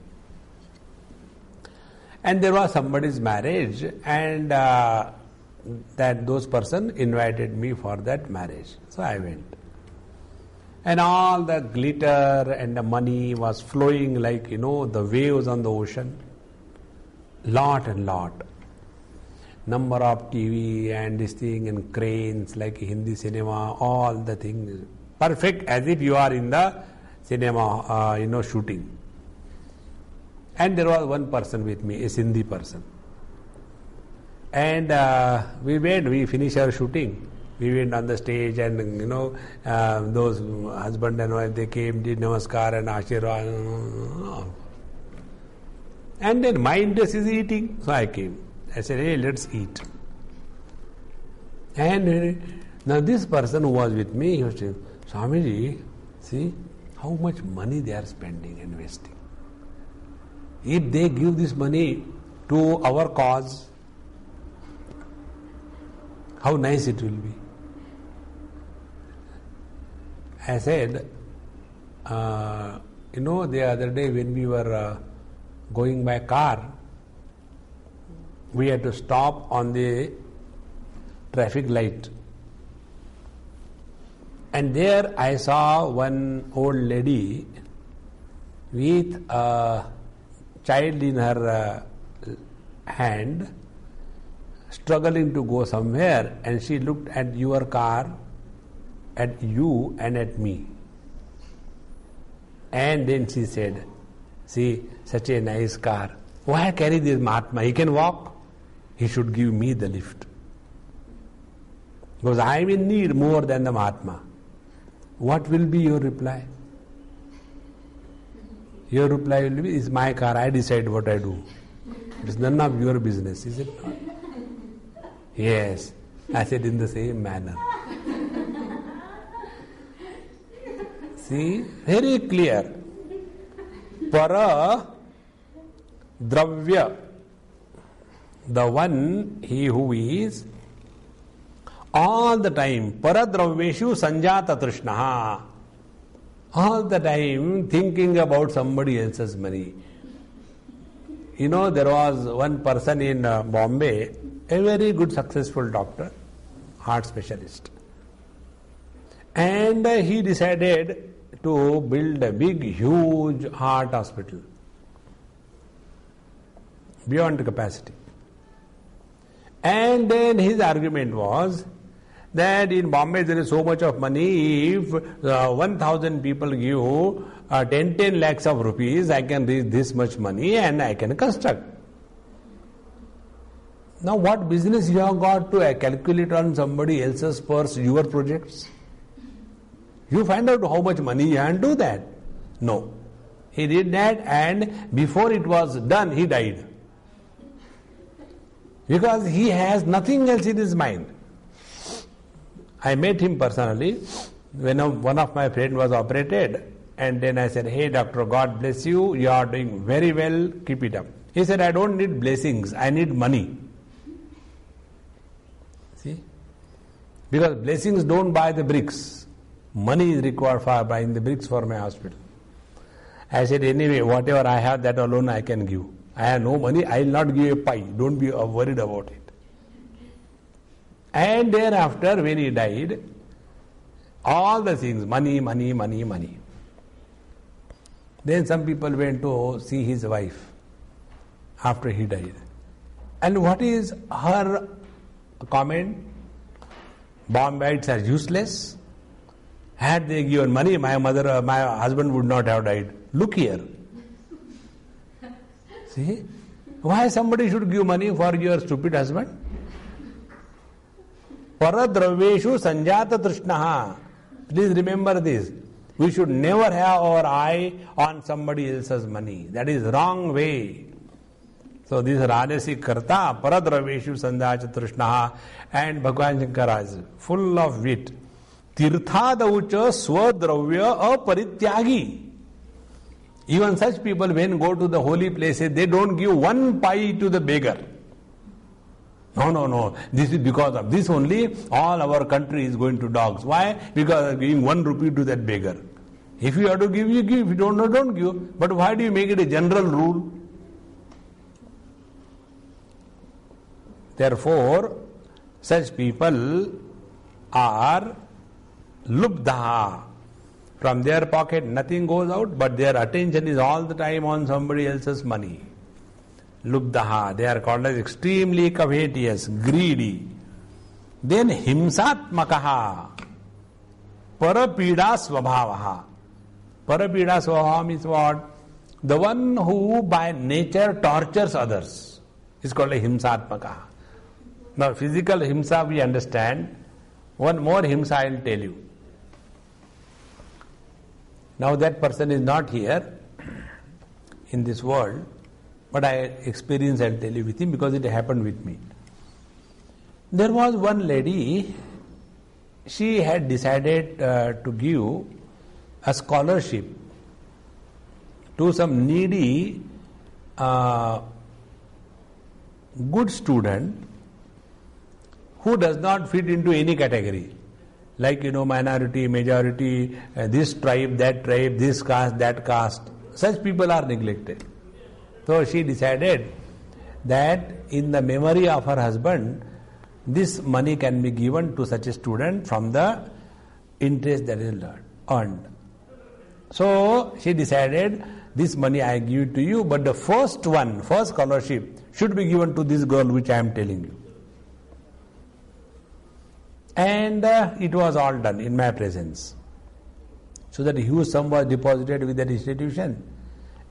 A: And there was somebody's marriage, and that those person invited me for that marriage. So I went. And all the glitter and the money was flowing like, the waves on the ocean. Lot and lot. Number of TV and this thing and cranes like Hindi cinema, all the things. Perfect, as if you are in the cinema, shooting. And there was one person with me, a Sindhi person. And we finished our shooting. We went on the stage, and those husband and wife, they came, did namaskar and ashirwad. And then my interest is eating, so I came. I said, hey, let's eat. And now this person who was with me, he was saying, Swamiji, see how much money they are spending and wasting. If they give this money to our cause, how nice it will be. I said, the other day when we were going by car, we had to stop on the traffic light. And there I saw one old lady with a child in her hand, struggling to go somewhere, and she looked at your car, at you and at me. And then she said, see, such a nice car. Why carry this Mahatma? He can walk. He should give me the lift. Because I am in need more than the Mahatma. What will be your reply? Your reply will be, it's my car, I decide what I do. It's none of your business, is it not? Yes. I said in the same manner. See, very clear. Para dravya, the one, he who is all the time, paradraveshu sanjata trishnaha, all the time thinking about somebody else's money. There was one person in Bombay, a very good successful doctor, heart specialist. And he decided to build a big, huge heart hospital beyond capacity. And then his argument was that in Bombay there is so much of money, if 1,000 people give 10 lakhs of rupees, I can raise this much money and I can construct. Now what business you have got to calculate on somebody else's purse, your projects? You find out how much money you have and do that. No. He did that, and before it was done, he died. Because he has nothing else in his mind. I met him personally when one of my friends was operated, and then I said, "Hey doctor, God bless you, you are doing very well, keep it up." He said, "I don't need blessings, I need money." See? Because blessings don't buy the bricks. Money is required for buying the bricks for my hospital. I said, "Anyway, whatever I have, that alone I can give. I have no money, I will not give a pie. Don't be worried about it." And thereafter, when he died, all the things, money, money, money, money. Then some people went to see his wife after he died. And what is her comment? Bombites are useless. Had they given money, my husband would not have died. Look here. See? Why somebody should give money for your stupid husband? Paradraveshu sanjata trishnaha. Please remember this. We should never have our eye on somebody else's money. That is wrong way. So this Rajasi Karta, Paradraveshu sanjata trishnaha, and Bhagavan Shankar is full of wit. Tirthadaucha swadravya aparityagi. Even such people, when go to the holy places, they don't give one pie to the beggar. No. This is because of this only all our country is going to dogs. Why? Because of giving 1 rupee to that beggar. If you have to give, you give. If you don't give. But why do you make it a general rule? Therefore, such people are lubdha. From their pocket nothing goes out, but their attention is all the time on somebody else's money. Lubdaha, they are called as extremely covetous, greedy. Then himsatmakaha, parapida swabhavaha. Parapida swabhava means what? The one who by nature tortures others is called a himsatmakaha. Now physical himsa we understand. One more himsa I will tell you. Now that person is not here in this world, but I experience and tell you with him because it happened with me. There was one lady, she had decided to give a scholarship to some needy, good student who does not fit into any category. Like, minority, majority, this tribe, that tribe, this caste, that caste. Such people are neglected. So she decided that in the memory of her husband, this money can be given to such a student from the interest that is earned. So she decided, this money I give it to you, but the first scholarship should be given to this girl which I am telling you. And it was all done in my presence. So that huge sum was deposited with that institution.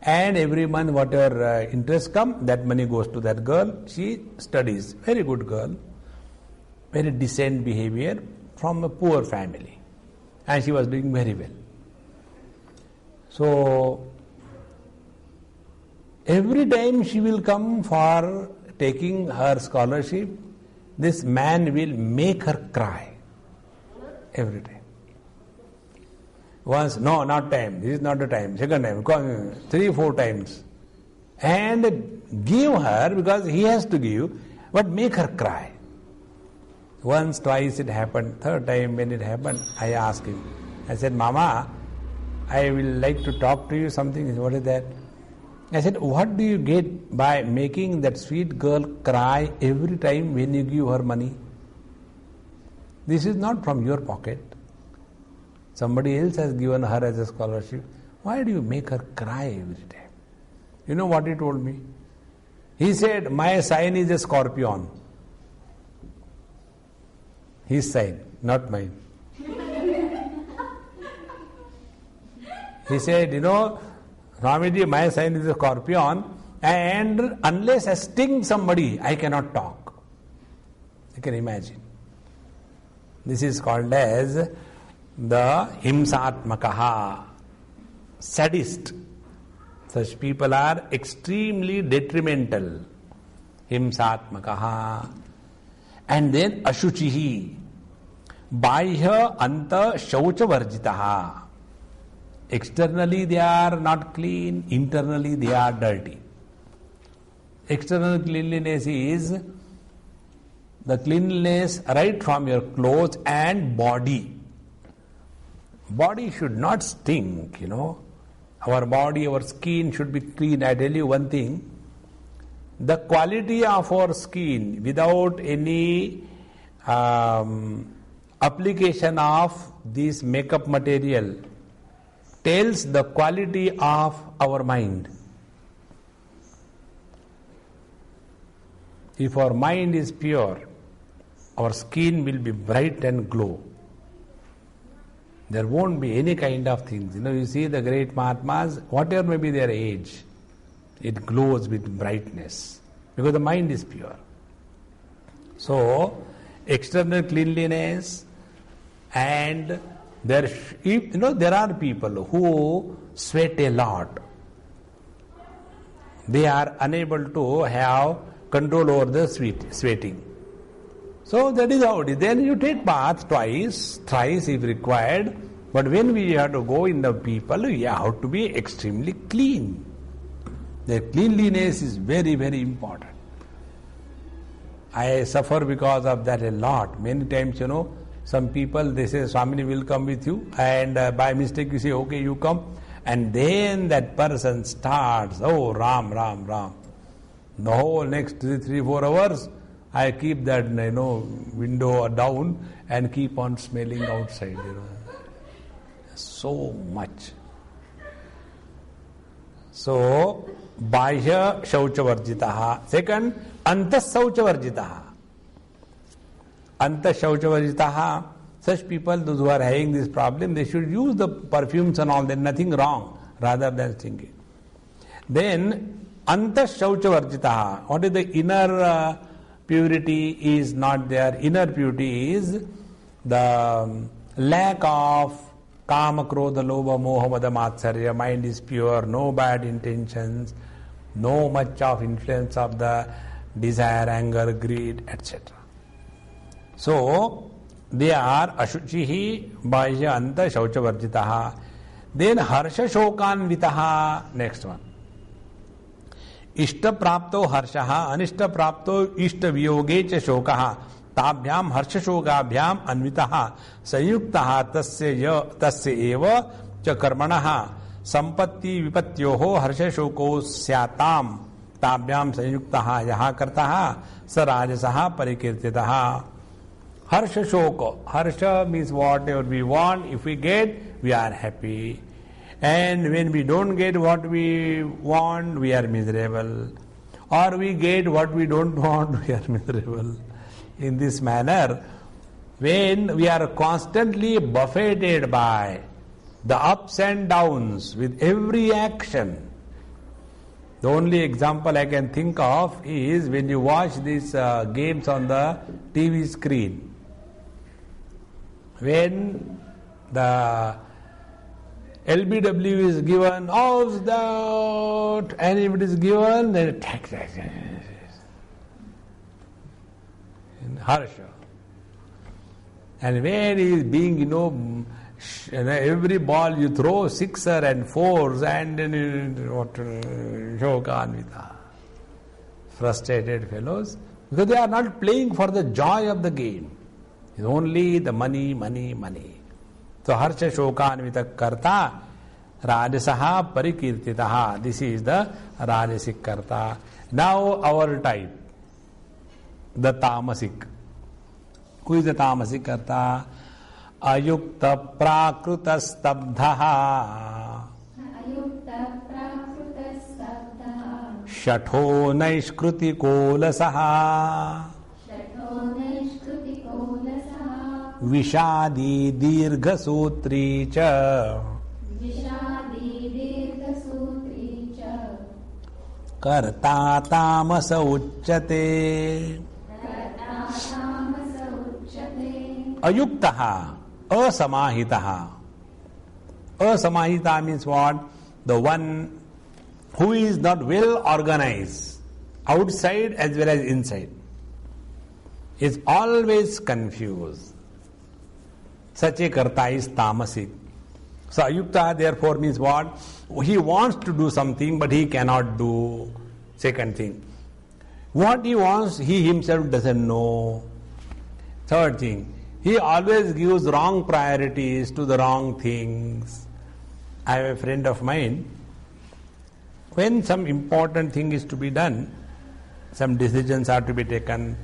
A: And every month whatever interest come, that money goes to that girl. She studies. Very good girl. Very decent behavior from a poor family. And she was doing very well. So, every time she will come for taking her scholarship, this man will make her cry. Every time. Once, no, not time. This is not the time. Second time, 3-4 times. And give her, because he has to give, but make her cry. Once, twice it happened. Third time when it happened, I asked him. I said, Mama, I will like to talk to you something. He said, what is that? I said, what do you get by making that sweet girl cry every time when you give her money? This is not from your pocket. Somebody else has given her as a scholarship. Why do you make her cry every time? You know what he told me? He said, my sign is a scorpion. His sign, not mine. He said, Swamiji, my sign is a scorpion, and unless I sting somebody, I cannot talk. You can imagine. This is called as the himsatmakaha, sadist. Such people are extremely detrimental. Himsatmakaha. And then ashuchihi, bahya anta shaucha varjitaha. Externally they are not clean, internally they are dirty. External cleanliness is the cleanliness right from your clothes and body. Body should not stink, Our body, our skin should be clean. I tell you one thing, the quality of our skin without any application of this makeup material tells the quality of our mind. If our mind is pure, our skin will be bright and glow. There won't be any kind of things. You see the great Mahatmas, whatever may be their age, it glows with brightness because the mind is pure. So, external cleanliness, and there are people who sweat a lot. They are unable to have control over the sweating. So that is how it is. Then you take bath twice, thrice if required. But when we have to go in the people, we have to be extremely clean. The cleanliness is very, very important. I suffer because of that a lot. Many times, some people, they say, Swamiji will come with you, and by mistake you say, okay, you come. And then that person starts, oh, Ram, Ram, Ram. The whole next 3-4 hours, I keep that window down and keep on smelling outside. So much. So, bahya shaucha varjitaha. Second, antas shaucha varjitaha. Antas shaucha varjitaha. Such people, those who are having this problem, they should use the perfumes and all. There is nothing wrong, rather than thinking. Then, antas shaucha varjitaha. What is the inner purity is not there. Inner purity is the lack of kama, krodha, lobha, moha, mada, matsarya. Mind is pure, no bad intentions, no much of influence of the desire, anger, greed, etc. So, they are ashuchihi, bahya, anta, shaucha varjitaha. Then harsha shokanvitaha. Next one. Ishta prapto harshaha, anishta prapto ishta viyoge cha shokaha, ताभ्याम हर्ष शोकाभ्याम अन्वितः संयुक्तः तस्य एव च कर्मणः संपत्ति विपत्योः हर्ष शोको स्याताम ताभ्याम संयुक्तः यः कर्तः स राजसः परिकीर्तितः. हर्ष शोक, हर्ष means whatever we want, if we get, we are happy, and when we don't get what we want, we are miserable, or we get what we don't want, we are miserable. In this manner, when we are constantly buffeted by the ups and downs with every action, the only example I can think of is when you watch these games on the TV screen. When the LBW is given, off that, and if it is given, then attack. Harsha. And when he is being, every ball you throw, sixer and fours, and then shokanvita. Frustrated fellows, because they are not playing for the joy of the game. It's only the money, money, money. So harsha shokanvita karta rajasaha parikirtitaha. This is the rajasic karta. Now our type, the tamasic. Who is the tamasic karta? Ayukta prakruta stabdhaha. Ayukta prakruta stabdhaha. Shatho naishkruti kolasaha. Shatho naishkruti kolasaha. Vishadi dirgha sutri cha. Vishadi dirgha sutri cha. Karta tamasa uchyate. Ayuktaha. asamahitaha. Asamahita means what? The one who is not well organized, outside as well as inside, is always confused. Such a karta is tamasic. So ayukta therefore means what? He wants to do something but he cannot do. Second thing, what he wants he himself doesn't know. Third thing, he always gives wrong priorities to the wrong things. I have a friend of mine, when some important thing is to be done, some decisions are to be taken,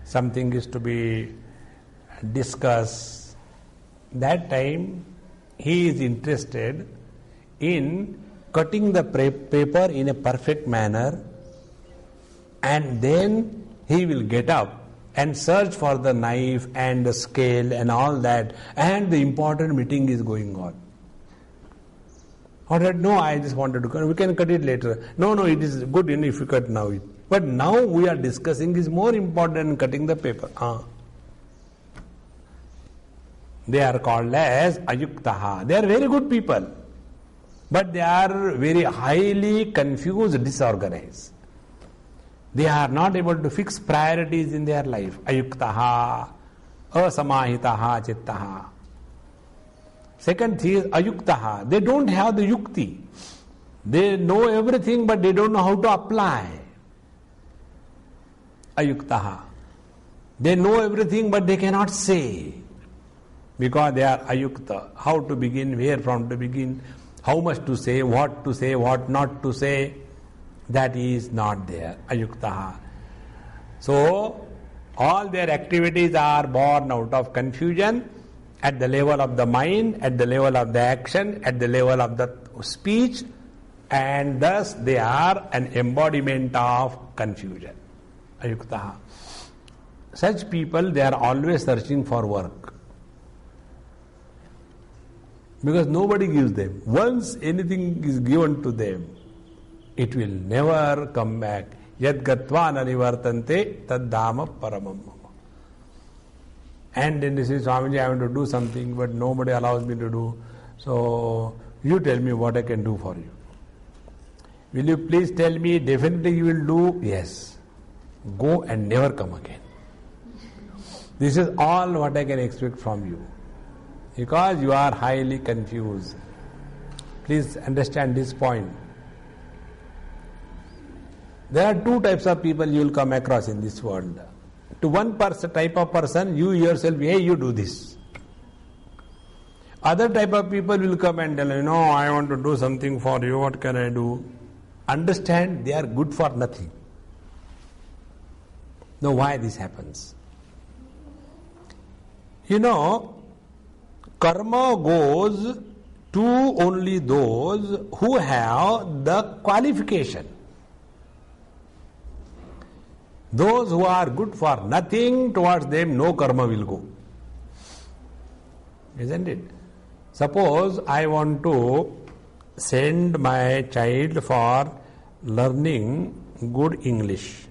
A: something is to be discussed, that time he is interested in cutting the paper in a perfect manner, and then he will get up and search for the knife and the scale and all that, and the important meeting is going on. Or that, no, I just wanted to cut. We can cut it later. No, it is good if you cut now. But now we are discussing is more important than cutting the paper. They are called as ayuktaha. They are very good people, but they are very highly confused, disorganized. They are not able to fix priorities in their life. Ayuktaha, asamahitaha chittaha. Second thing is ayuktaha. They don't have the yukti. They know everything but they don't know how to apply. Ayuktaha. They know everything but they cannot say. Because they are ayukta. How to begin, where from to begin, how much to say, what not to say, that is not there. Ayuktaha. So, all their activities are born out of confusion at the level of the mind, at the level of the action, at the level of the speech, and thus they are an embodiment of confusion. Ayuktaha. Such people, they are always searching for work. Because nobody gives them. Once anything is given to them, it will never come back. Yad gatva nanivartante tad dhamma paramam. And then they say, Swamiji, I want to do something, but nobody allows me to do. So, you tell me what I can do for you. Will you please tell me, definitely you will do? Yes. Go and never come again. This is all what I can expect from you. Because you are highly confused. Please understand this point. There are two types of people you will come across in this world. To one type of person, you yourself, hey, you do this. Other type of people will come and tell you, no, I want to do something for you, what can I do? Understand, they are good for nothing. Now, why this happens? You know, karma goes to only those who have the qualification. Those who are good for nothing, towards them no karma will go. Isn't it? Suppose I want to send my child for learning good English.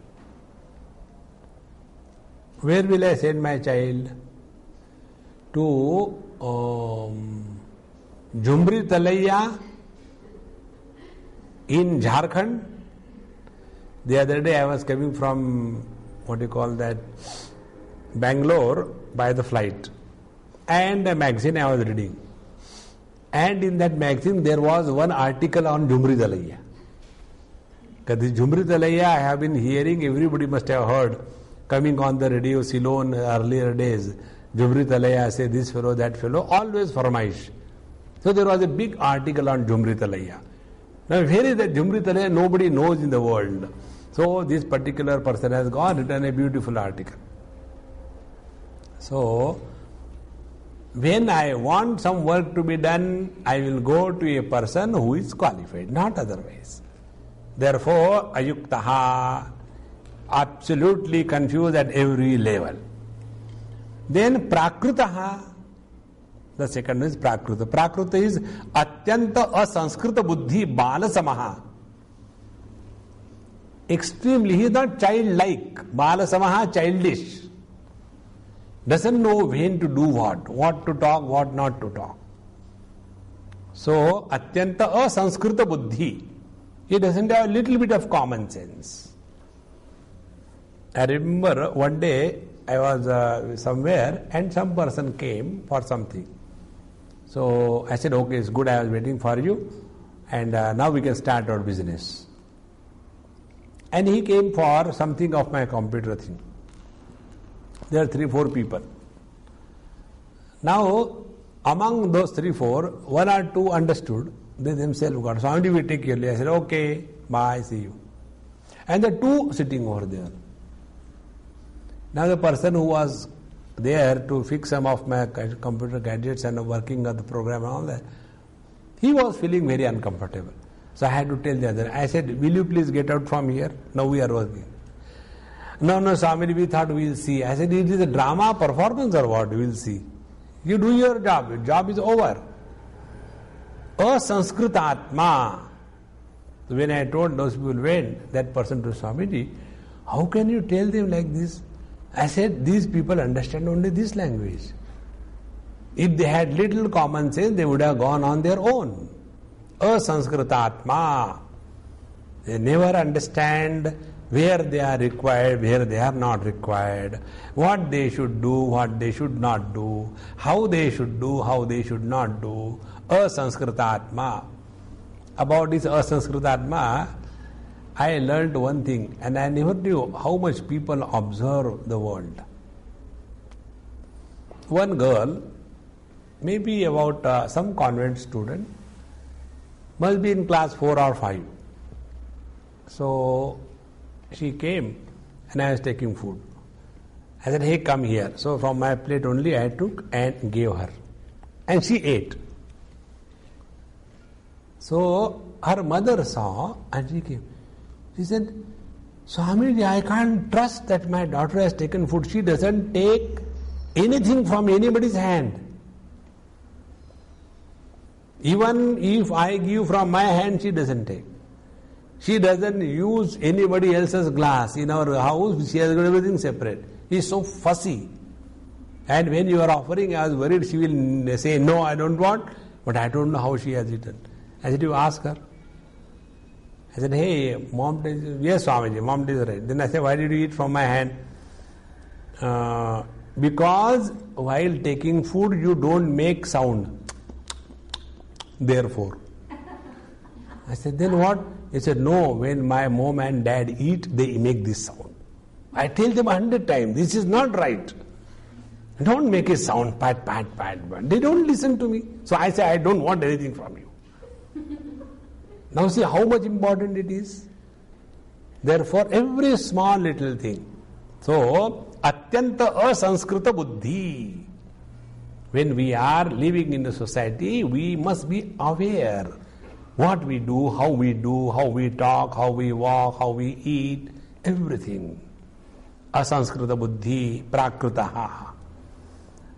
A: Where will I send my child? To Jhumri Talaiya in Jharkhand. The other day I was coming from, Bangalore by the flight. And a magazine I was reading. And in that magazine there was one article on Jhumri Talaiya. Because this Jhumri Talaiya I have been hearing, everybody must have heard, coming on the radio, Ceylon earlier days. Jhumri Talaiya, say this fellow, that fellow, always farmaish. So there was a big article on Jhumri Talaiya. Now where is that Jhumri Talaiya? Nobody knows in the world. So this particular person has written a beautiful article. So when I want some work to be done, I will go to a person who is qualified, not otherwise. Therefore, ayuktaha, absolutely confused at every level. Then prakrutaha, the second is prakruta. Prakruta is atyanta asanskrita buddhi balasamaha. Extremely, he is not childlike. Balasamaha, childish. doesn't know when to do what to talk, what not to talk. So, atyanta asanskrita buddhi. He doesn't have a little bit of common sense. I remember one day I was somewhere and some person came for something. So I said, okay, it's good, I was waiting for you and now we can start our business. And he came for something of my computer thing. There are 3-4 people. Now, among those 3-4, 1 or 2 understood. They themselves got, Swamiji will take care. I said, okay, bye, see you. And the 2 sitting over there. Now the person who was there to fix some of my computer gadgets and working on the program and all that, he was feeling very uncomfortable. So I had to tell the other, I said, will you please get out from here? Now we are working. No, Swamiji, we thought we will see. I said, it is a drama performance or what? We will see. You do your job. Your job is over. Asanskrita. So when I told those people, went that person to Swamiji, how can you tell them like this? I said, these people understand only this language. If they had little common sense, they would have gone on their own. Asanskrita. They never understand where they are required, where they are not required, what they should do, what they should not do, how they should do, how they should not do. Asanskrita. About this asanskrita, I learned one thing, and I never knew how much people observe the world. One girl, maybe about some convent student, must be in class 4 or 5. So she came and I was taking food. I said, hey, come here. So from my plate only I took and gave her. And she ate. So her mother saw and she came. She said, Swamiji, I can't trust that my daughter has taken food. She doesn't take anything from anybody's hand. Even if I give from my hand, she doesn't take. She doesn't use anybody else's glass. In our house, she has got everything separate. She is so fussy. And when you are offering, I was worried she will say, no, I don't want. But I don't know how she has eaten. I said, you ask her. I said, hey, mom, yes, Swamiji, mom is right. Then I said, why did you eat from my hand? Because while taking food, you don't make sound. Therefore. I said, then what? He said, no, when my mom and dad eat, they make this sound. I tell them 100 times, this is not right. Don't make a sound, pat, pat, pat, pat. They don't listen to me. So I say, I don't want anything from you. Now see how much important it is. Therefore, every small little thing. So, atyanta asanskrita buddhi. When we are living in the society, we must be aware what we do, how we talk, how we walk, how we eat, everything. Asanskrita buddhi prakritaha.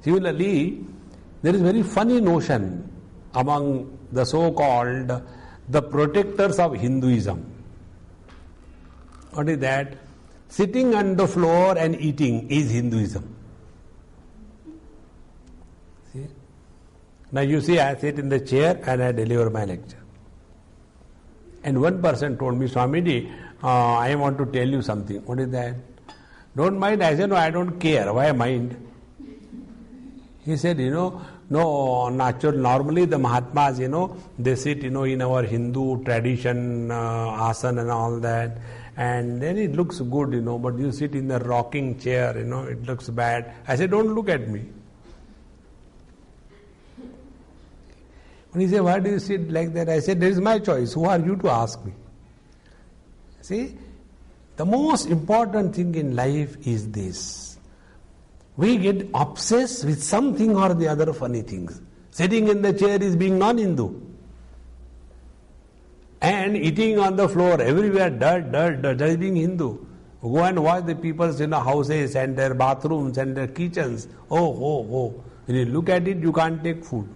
A: Similarly, there is very funny notion among the so-called the protectors of Hinduism. What is that? Sitting on the floor and eating is Hinduism. See? Now you see, I sit in the chair and I deliver my lecture. And one person told me, Swamiji, I want to tell you something. What is that? Don't mind. I said, no, I don't care. Why mind? He said, no, normally the Mahatmas, they sit, in our Hindu tradition, asana and all that. And then it looks good, but you sit in the rocking chair, it looks bad. I said, don't look at me. When he said, why do you sit like that? I said, there is my choice. Who are you to ask me? See, the most important thing in life is this. We get obsessed with something or the other funny things. Sitting in the chair is being non-Hindu. And eating on the floor, everywhere, dirt, that is being Hindu. Go and watch the people's houses and their bathrooms and their kitchens. Oh. When you look at it, you can't take food.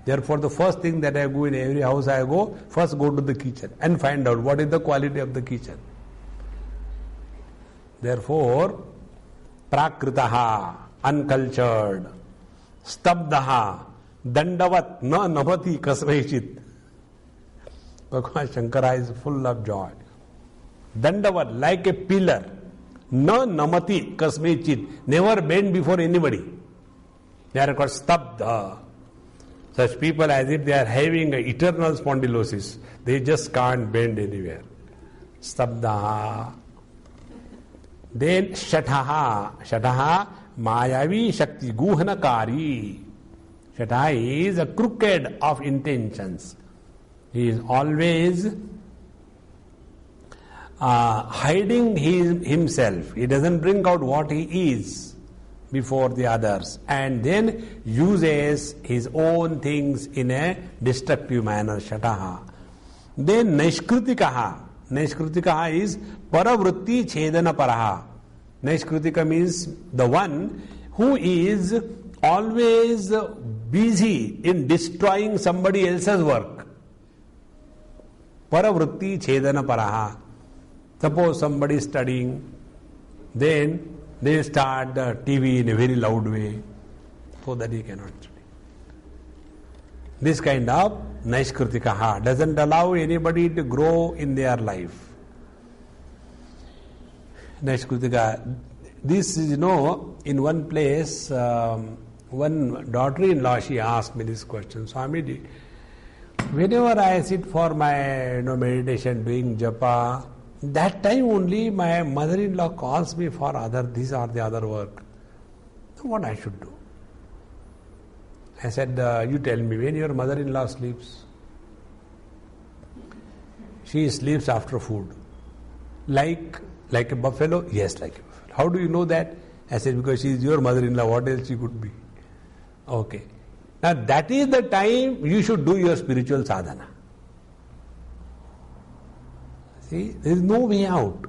A: Therefore, the first thing that I go in every house I go, first go to the kitchen and find out what is the quality of the kitchen. Therefore, prakritaha, uncultured. Stabdaha, dandavat, na namati kasmaichit. Bhagavan Shankara is full of joy. Dandavat, like a pillar. Na namati kasmaichit, never bend before anybody. They are called stabdha. Such people, as if they are having an eternal spondylosis. They just can't bend anywhere. Stabdaha. Then shataha. Shataha, mayavi shakti guhanakari. Shataha is a crooked of intentions. He is always hiding himself. He doesn't bring out what he is before the others, and then uses his own things in a destructive manner. Shataha. Then Naishkritikaha. Naishkritikaha is paravrutti chedana paraha. Naishkritika means the one who is always busy in destroying somebody else's work. Paravrutti chedana paraha. Suppose somebody is studying, then they start the TV in a very loud way so that he cannot study. This kind of Naishkritikaha doesn't allow anybody to grow in their life. Naishkritika, this is, in one place, one daughter-in-law, she asked me this question, Swamiji, whenever I sit for my meditation, doing japa, that time only my mother-in-law calls me for this or the other work. What I should do? I said, you tell me, when your mother-in-law sleeps? She sleeps after food. Like a buffalo? Yes, like a buffalo. How do you know that? I said, because she is your mother-in-law, what else she could be? Okay. Now that is the time you should do your spiritual sadhana. See, there is no way out.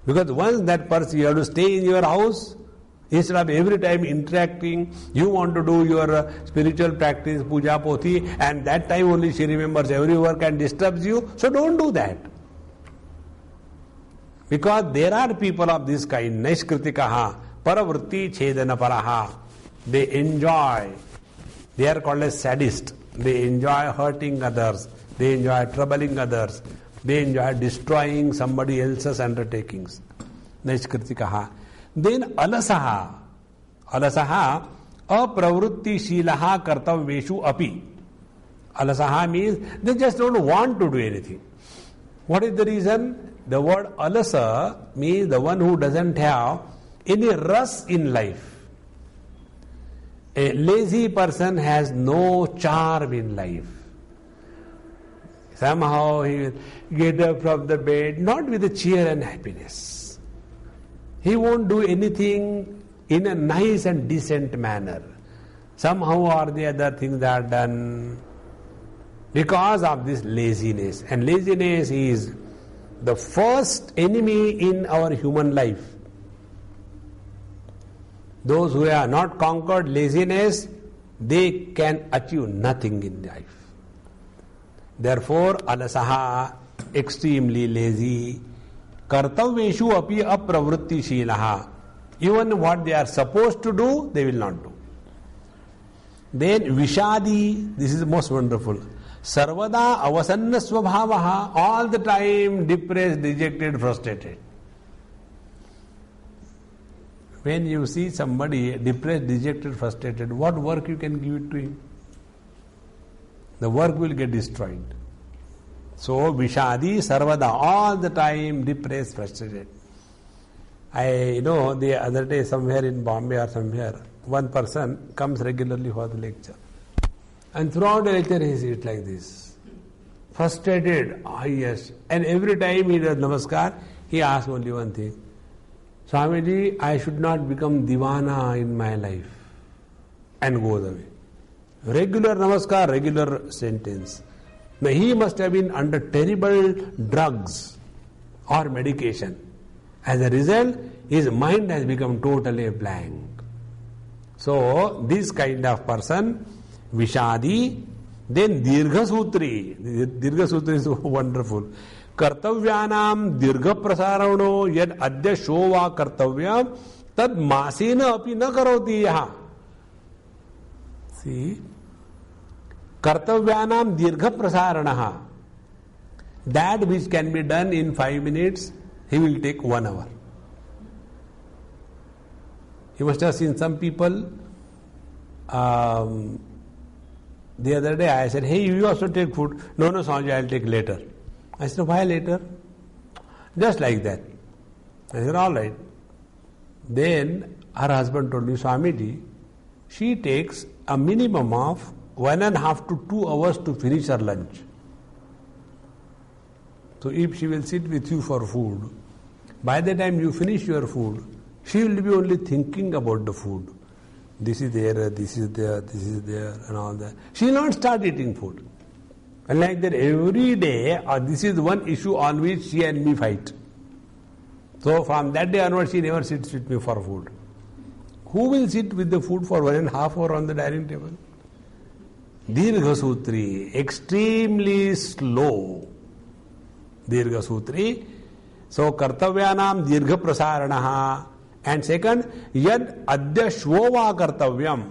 A: Because once that person, you have to stay in your house, instead of every time interacting, you want to do your spiritual practice, puja, pothi, and that time only she remembers every work and disturbs you. So don't do that. Because there are people of this kind, Naishkritikaha, paravrutti chedana paraha. They enjoy, they are called as sadists. They enjoy hurting others. They enjoy troubling others. They enjoy destroying somebody else's undertakings. Naishkritikaha. Then alasaha. Alasaha, apravrutti shilaha kartaveshu api. Alasaha means they just don't want to do anything. What is the reason? The word alasa means the one who doesn't have any rus in life. A lazy person has no charm in life. Somehow he will get up from the bed, not with a cheer and happiness. He won't do anything in a nice and decent manner. Somehow or the other things are done because of this laziness. And laziness is the first enemy in our human life. Those who have not conquered laziness, they can achieve nothing in life. Therefore, alasaha, extremely lazy, kartaveshu api apravrutti shilaha. Even what they are supposed to do, they will not do. Then vishadi, this is most wonderful. Sarvada avasanna svabhavaha, all the time depressed, dejected, frustrated. When you see somebody depressed, dejected, frustrated, what work you can give it to him? The work will get destroyed. So, vishadi, sarvada, all the time depressed, frustrated. I know the other day somewhere in Bombay or somewhere, one person comes regularly for the lecture. And throughout the lecture he sits like this. Frustrated, yes. And every time he does namaskar, he asks only one thing. Swamiji, I should not become divana in my life. And goes away. Regular namaskar, regular sentence. Now he must have been under terrible drugs or medication. As a result, his mind has become totally blank. So, this kind of person, Vishadi, then Dirghasutri. Dirghasutri is so wonderful. Kartavyanam Dirgha Prasarano yad adya shova kartavya तद मासेन अपि न करोति यः. See, कर्तव्यानाम दीर्घ प्रसारणः. That which can be done in 5 minutes, he will take 1 hour. You must have seen some people. The other day I said, hey, you also take food. No, Swamiji, I'll take later. I said, why later? Just like that. I said, all right. Then her husband told me, Swamiji, she takes a minimum of 1.5 to 2 hours to finish her lunch. So if she will sit with you for food, by the time you finish your food, she will be only thinking about the food. This is there, this is there, this is there, and all that. She will not start eating food. And like that every day, this is one issue on which she and me fight. So from that day onwards, she never sits with me for food. Who will sit with the food for 1.5 hours on the dining table? Dirgha Sutri, extremely slow. Dirgha Sutri. So Kartavyanam Dirgha Prasaranaha. And second, Yad Adya Shvova Kartavyam.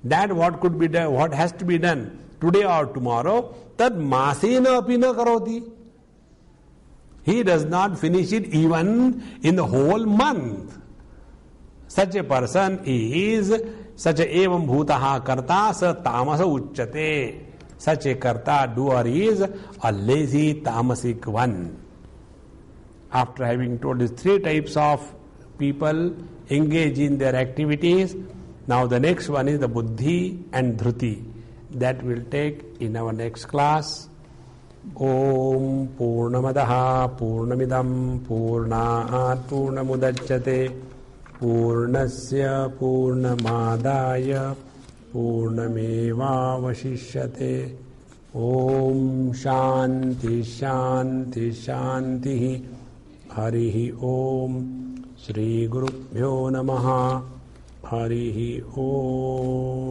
A: That what could be done, what has to be done today or tomorrow, Tad Masena Apina Karoti. He does not finish it even in the whole month. Such a person is such a evam bhutaha karta sa tamasa uchyate. Such a karta, doer, is a lazy tamasic one. After having told these 3 types of people engage in their activities, now the next one is the buddhi and dhruti. That we'll take in our next class. Om Purnamadaha Purnamidam Purnaat Purnamudachyate Purnasya Purnamadaya Purnameva Vashishyate. Om Shanti Shanti Shanti. Harihi Om. Shri Gurubhyo Namaha. Harihi Om.